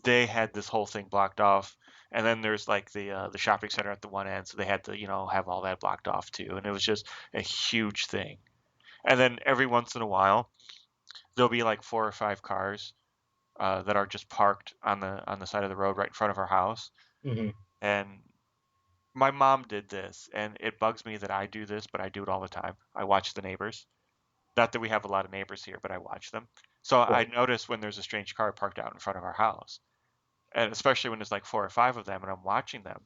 they had this whole thing blocked off, and then there's like the shopping center at the one end, so they had to have all that blocked off too, and it was just a huge thing. And then every once in a while, there'll be like four or five cars that are just parked on the side of the road right in front of our house. Hmm. And my mom did this, and it bugs me that I do this, but I do it all the time. I watch the neighbors. Not that we have a lot of neighbors here, but I watch them. So I Right. notice when there's a strange car parked out in front of our house, and especially when there's like four or five of them, and I'm watching them,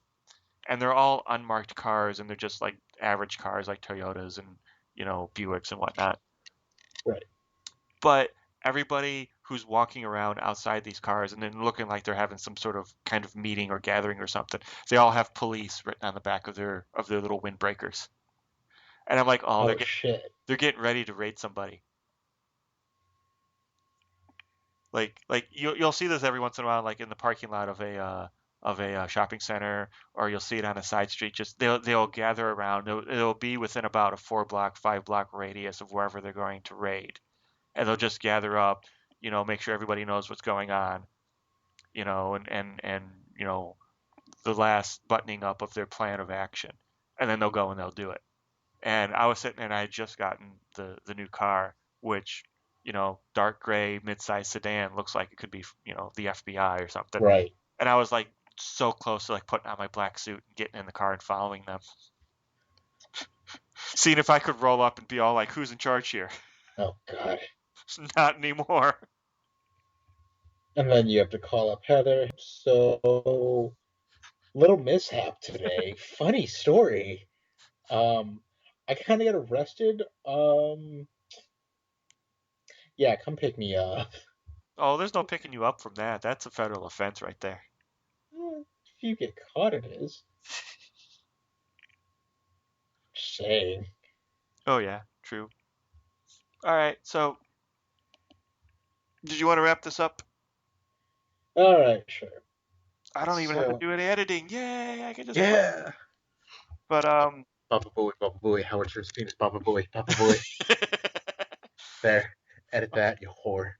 and they're all unmarked cars, and they're just like average cars, like Toyotas and Buicks and whatnot. Right. But everybody who's walking around outside these cars and then looking like they're having some sort of kind of meeting or gathering or something, they all have police written on the back of their little windbreakers. And I'm like, oh, Oh shit. they're getting ready to raid somebody. Like you'll see this every once in a while, like in the parking lot of a shopping center, or you'll see it on a side street. Just they'll gather around. It'll be within about a 4 block, 5 block radius of wherever they're going to raid, and they'll just gather up, make sure everybody knows what's going on, and the last buttoning up of their plan of action, and then they'll go and they'll do it. And I was sitting there and I had just gotten the new car, which, dark gray mid-sized sedan looks like it could be, the FBI or something. Right. And I was like so close to like putting on my black suit and getting in the car and following them, seeing if I could roll up and be all like, "Who's in charge here?" Oh god. Not anymore. And then you have to call up Heather. So little mishap today. Funny story. Um, I kind of got arrested. Yeah, come pick me up. Oh, there's no picking you up from that. That's a federal offense right there. If you get caught, it is. Just saying. Oh yeah, true. All right, so did you want to wrap this up? All right, sure. I don't even have to So do any editing. Yay, I can just play. yeah. But Baba Booey, Howard Stern's penis, Baba Booey, Baba Booey. There, edit that, you whore.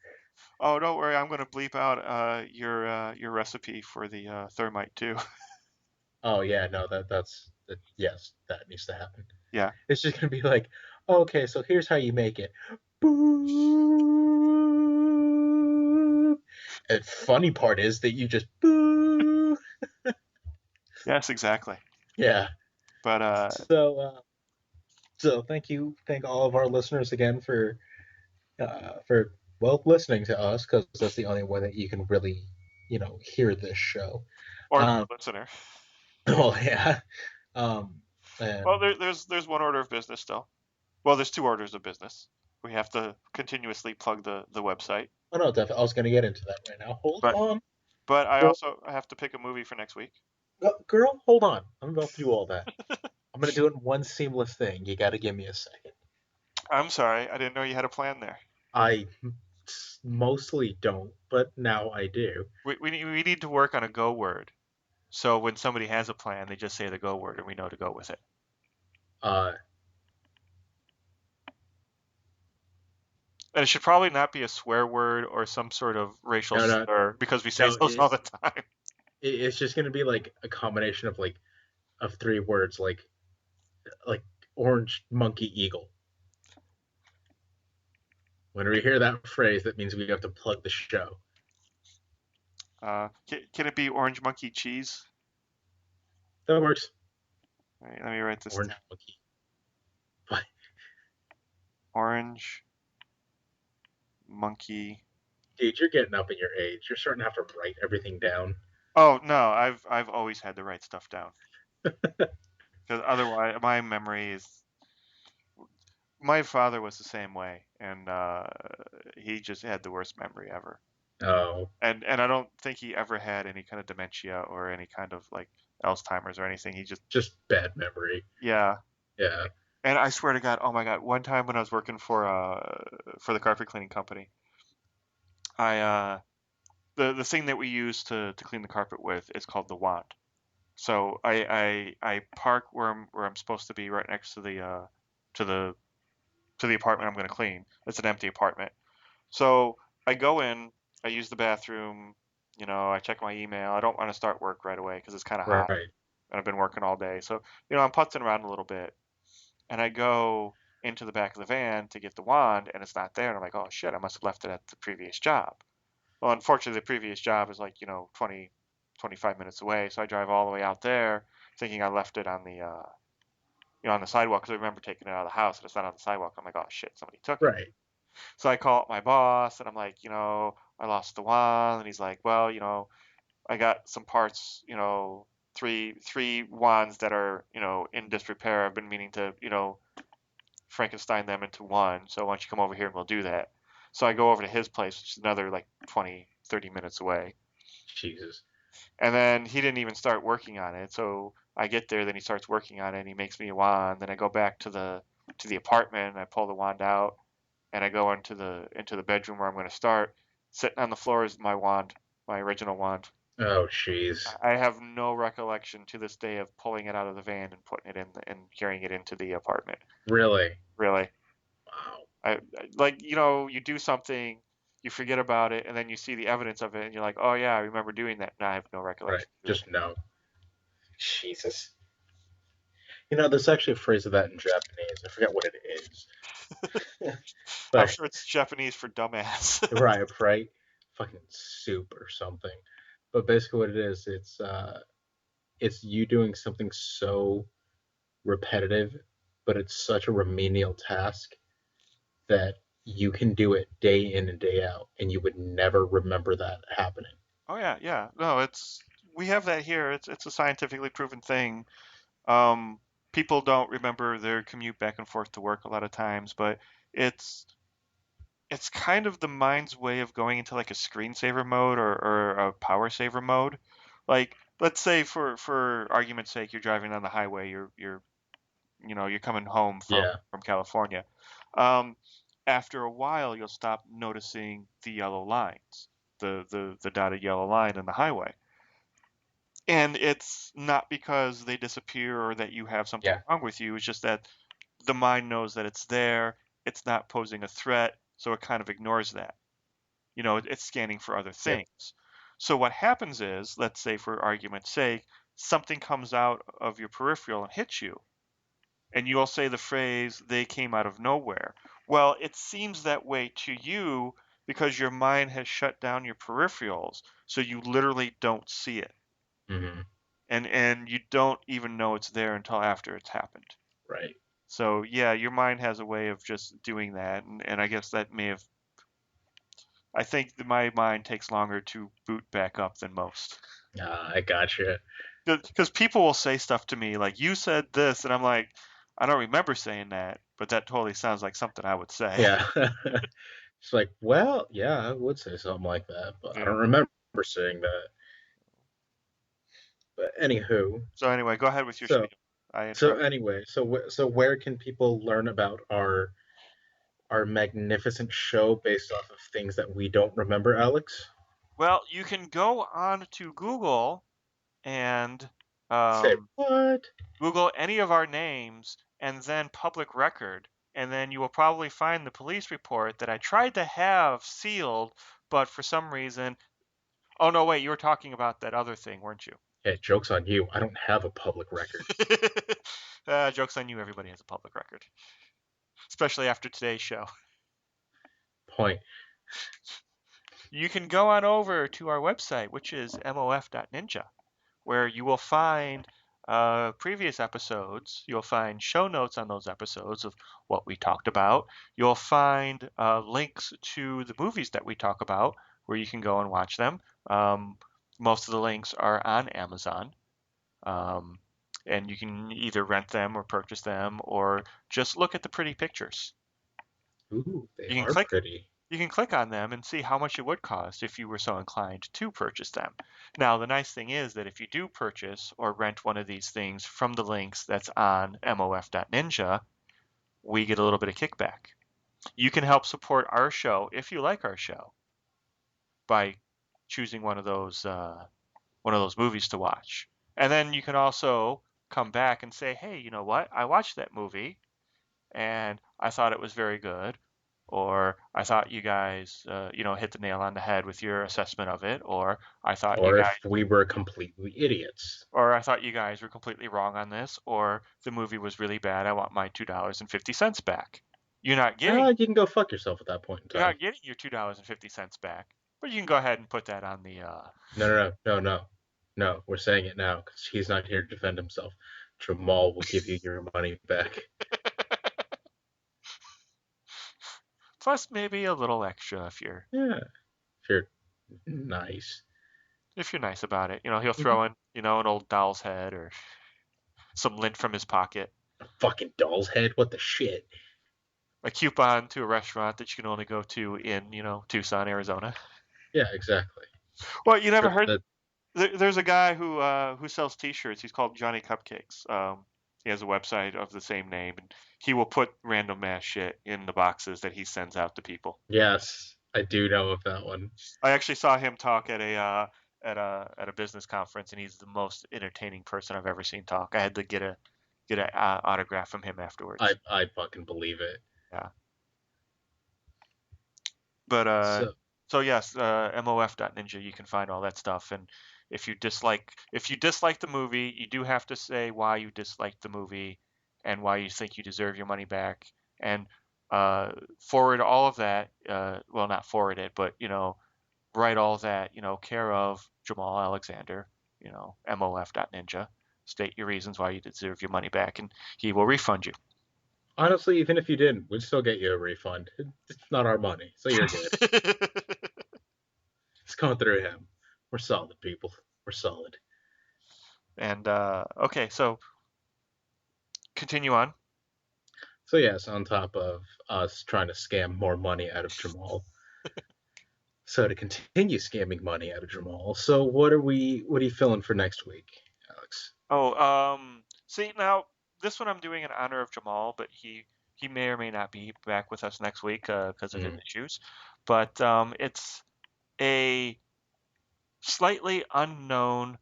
Oh, don't worry, I'm gonna bleep out your recipe for the thermite too. Oh yeah, no, that's yes, that needs to happen. Yeah. It's just gonna be like, okay, so here's how you make it. Boo. And funny part is that you just boo. Yes, exactly. Yeah. But So thank all of our listeners again for well listening to us, because that's the only way that you can really hear this show. or be Um, a listener. well, yeah. Um, and Well, there's one order of business still. Well, there's two orders of business. We have to continuously plug the website. oh no, definitely, I was gonna get into that right now. Hold But on, but I girl, also have to pick a movie for next week. girl, hold on. I'm about to do all that. I'm gonna do it in one seamless thing. You got to give me a second. I'm sorry, I didn't know you had a plan there. I mostly don't, but now I do. We need to work on a go word. So when somebody has a plan, they just say the go word, and we know to go with it. Uh, And it should probably not be a swear word or some sort of racial no, no, slur because we say no. those all the time. It's just gonna be like a combination of three words, like orange monkey eagle. When we hear that phrase, that means we have to plug the show. Can it be orange monkey cheese? That works. All right, let me write this Orange down. monkey. What? Orange monkey. Dude, you're getting up in your age. You're starting to have to write everything down. Oh no, I've always had to write stuff down because otherwise my memory is. My father was the same way, and he just had the worst memory ever. Oh, And I don't think he ever had any kind of dementia or any kind of like Alzheimer's or anything. He just, just bad memory. yeah. Yeah. And I swear to God, oh my God, one time when I was working for the carpet cleaning company, I the thing that we use to clean the carpet with is called the wand. So I park where I'm supposed to be, right next to to the the apartment I'm going to clean. It's an empty apartment. So I go in, I use the bathroom, I check my email. I don't want to start work right away because it's kind of hot Right. and I've been working all day. So, I'm putzing around a little bit and I go into the back of the van to get the wand and it's not there. And I'm like, oh shit, I must have left it at the previous job. Well, unfortunately, the previous job is like, 20, 25 minutes away. So I drive all the way out there thinking I left it on on the sidewalk because I remember taking it out of the house and it's not on the sidewalk. I'm like, oh shit, somebody took it. Right. So I call up my boss and I'm like, I lost the wand. And he's like, well, I got some parts, three wands that are, in disrepair. I've been meaning to, Frankenstein them into one. So why don't you come over here and we'll do that. So I go over to his place, which is another like 20, 30 minutes away. Jesus. And then he didn't even start working on it. So I get there, then he starts working on it and he makes me a wand. Then I go back to the apartment and I pull the wand out and I go into the bedroom where I'm going to start. Sitting on the floor is my wand, my original wand. Oh, jeez. I have no recollection to this day of pulling it out of the van and putting it in and carrying it into the apartment. Really? Really, Wow. like you do something, you forget about it, and then you see the evidence of it, and you're like, oh yeah, I remember doing that. No, I have no Right. recollection to it. Just no. Jesus. There's actually a phrase of that in Japanese. I forget what it is. I'm But sure it's Japanese for dumbass. right. Fucking soup or something. But basically what it is, it's you doing something so repetitive, but it's such a remedial task that you can do it day in and day out and you would never remember that happening. Oh yeah, yeah. No, we have that here. It's a scientifically proven thing. People don't remember their commute back and forth to work a lot of times, but it's it's kind of the mind's way of going into like a screensaver mode or a power saver mode. Like, let's say for argument's sake, you're driving on the highway, you're coming home Yeah. from California. Um, After a while, you'll stop noticing the yellow lines, the dotted yellow line in the highway. And it's not because they disappear or that you have something Yeah. wrong with you. It's just that the mind knows that it's there. It's not posing a threat, so it kind of ignores that. It's scanning for other Yep. things. So what happens is, let's say for argument's sake, something comes out of your peripheral and hits you, and you'll say the phrase, they came out of nowhere. Well, it seems that way to you because your mind has shut down your peripherals, so you literally don't see it. Hmm. And you don't even know it's there until after it's happened. Right. So yeah, your mind has a way of just doing that, and I guess that may have. I think that my mind takes longer to boot back up than most. I gotcha. Because people will say stuff to me like, "You said this," and I'm like, "I don't remember saying that, but that totally sounds like something I would say." Yeah. It's like, well, yeah, I would say something like that, but I Yeah. don't remember saying that. But anywho, So anyway, go ahead with your so spiel. I so interrupted. anyway, so where can people learn about our magnificent show based off of things that we don't remember, Alex? Well, you can go on to Google and Say um, what? Google any of our names and then public record, and then you will probably find the police report that I tried to have sealed, but for some reason. Oh no, wait, you were talking about that other thing, weren't you? Hey, joke's on you. I don't have a public record. Joke's on you, everybody has a public record, especially after today's show. Point. You can go on over to our website, which is mof.ninja, where you will find previous episodes. You'll find show notes on those episodes of what we talked about. You'll find links to the movies that we talk about, where you can go and watch them. Um, Most of the links are on Amazon. Um, and you can either rent them or purchase them or just look at the pretty pictures. Ooh, they You can are click pretty. you can click on them and see how much it would cost if you were so inclined to purchase them. Now, the nice thing is that if you do purchase or rent one of these things from the links that's on mof.ninja, we get a little bit of kickback. You can help support our show if you like our show by choosing one of those movies to watch. And then you can also come back and say, hey, you know what? I watched that movie and I thought it was very good. Or I thought you guys, hit the nail on the head with your assessment of it. Or if we were completely idiots. Or I thought you guys were completely wrong on this. Or the movie was really bad. I want my $2.50 back. You're not getting You can go fuck yourself at that point in you're time. not getting your $2.50 back. But you can go ahead and put that on the. No. We're saying it now because he's not here to defend himself. Jamal will give you your money back. Plus maybe a little extra if you're if you're nice. If you're nice about it. He'll Mm-hmm. throw in, an old doll's head or some lint from his pocket. A fucking doll's head? What the shit? A coupon to a restaurant that you can only go to in, Tucson, Arizona. Yeah, exactly. Well, you never heard. There's a guy who sells T-shirts. He's called Johnny Cupcakes. He has a website of the same name, and he will put random ass shit in the boxes that he sends out to people. Yes, I do know of that one. I actually saw him talk at a business conference, and he's the most entertaining person I've ever seen talk. I had to get a autograph from him afterwards. I fucking believe it. Yeah. But so yes, mof.ninja, you can find all that stuff. And if you dislike the movie, you do have to say why you disliked the movie and why you think you deserve your money back. And forward all of that. Well, not forward it, but write all that, care of Jamal Alexander, mof.ninja. State your reasons why you deserve your money back, and he will refund you. Honestly, even if you didn't, we'd still get you a refund. It's not our money, so you're good. It's going through him. We're solid people. We're solid. And okay, so continue on. So yes, on top of us trying to scam more money out of Jamal. So to continue scamming money out of Jamal, so what are you feeling for next week, Alex? Oh, see now this one I'm doing in honor of Jamal, but he may or may not be back with us next week because of his issues. But it's a slightly unknown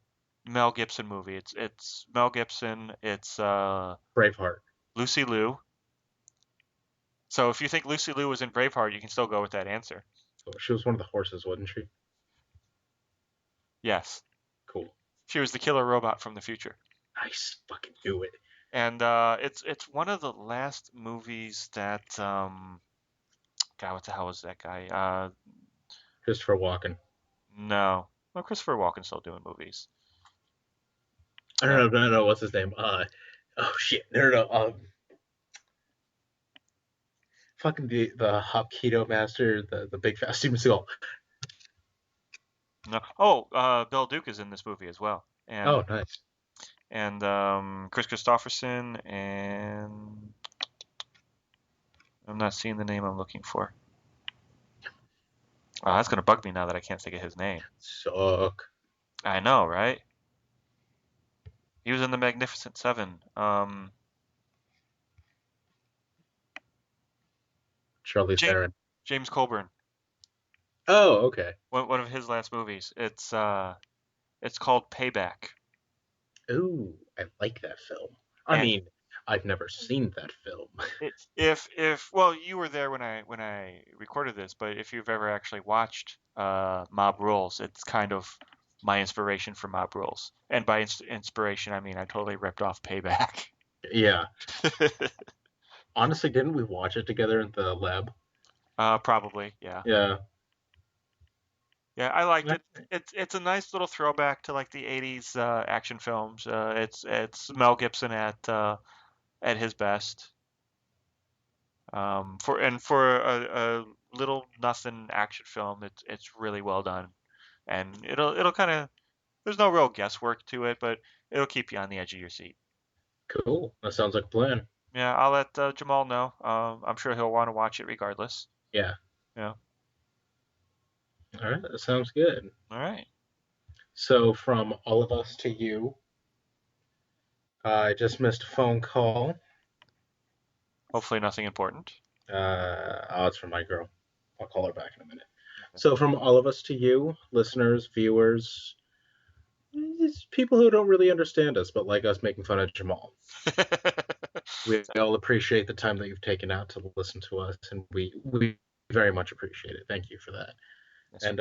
Mel Gibson movie. It's Mel Gibson. It's Braveheart. Lucy Liu. So if you think Lucy Liu was in Braveheart, you can still go with that answer. Oh, she was one of the horses, wasn't she? Yes. Cool. She was the killer robot from the future. Nice. Fucking do it. And it's one of the last movies that God, what the hell was that guy? Christopher Walken. No. Well, Christopher Walken's still doing movies. I don't know. No. What's his name? Oh shit. No. Fucking the Hapkido master, the big fast Steven Seagal. No. Oh, Bill Duke is in this movie as well. And, oh, nice. And Chris Christopherson, and I'm not seeing the name I'm looking for. Oh, that's gonna bug me now that I can't think of his name. Suck. I know, right? He was in the Magnificent Seven. Charlize Theron. James Coburn. Oh, okay. One of his last movies. It's called Payback. Ooh, I like that film. I mean, I've never seen that film. If well, you were there when I recorded this, but if you've ever actually watched Mob Rules, it's kind of my inspiration for Mob Rules. And by inspiration, I mean I totally ripped off Payback. Yeah. Honestly, didn't we watch it together in the lab? Probably, yeah. Yeah. Yeah, I liked it. It's a nice little throwback to like the '80s action films. It's Mel Gibson at his best. For a little nothing action film, it's really well done, and it'll kind of there's no real guesswork to it, but it'll keep you on the edge of your seat. Cool. That sounds like a plan. Yeah, I'll let Jamal know. I'm sure he'll want to watch it regardless. Yeah. Yeah. All right, that sounds good. All right. So, from all of us to you, I just missed a phone call. Hopefully nothing important. It's from my girl. I'll call her back in a minute. So, from all of us to you, listeners, viewers, it's people who don't really understand us but like us making fun of Jamal. We all appreciate the time that you've taken out to listen to us, and we very much appreciate it. Thank you for that. Yes. And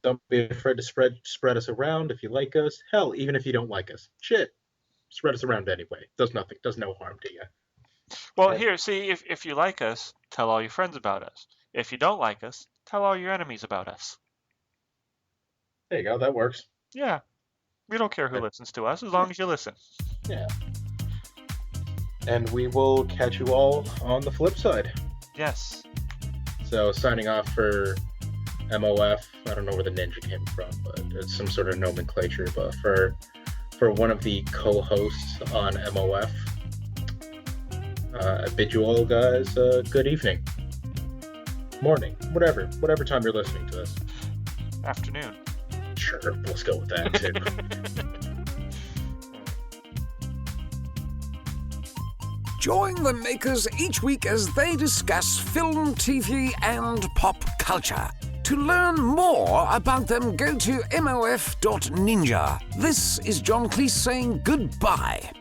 don't be afraid to spread us around if you like us. Hell, even if you don't like us, shit, spread us around anyway. Does no harm to you. Well, here, see, if you like us, tell all your friends about us. If you don't like us, tell all your enemies about us. There you go. That works. Yeah. We don't care who listens to us as long as you listen. Yeah. And we will catch you all on the flip side. Yes. So signing off for MOF. I don't know where the ninja came from, but it's some sort of nomenclature. But for one of the co-hosts on MOF, I bid you all guys good evening, morning, whatever time you're listening to this. Afternoon. Sure, let's go with that too. Join the makers each week as they discuss film, TV, and pop culture. To learn more about them, go to mof.ninja. This is John Cleese saying goodbye.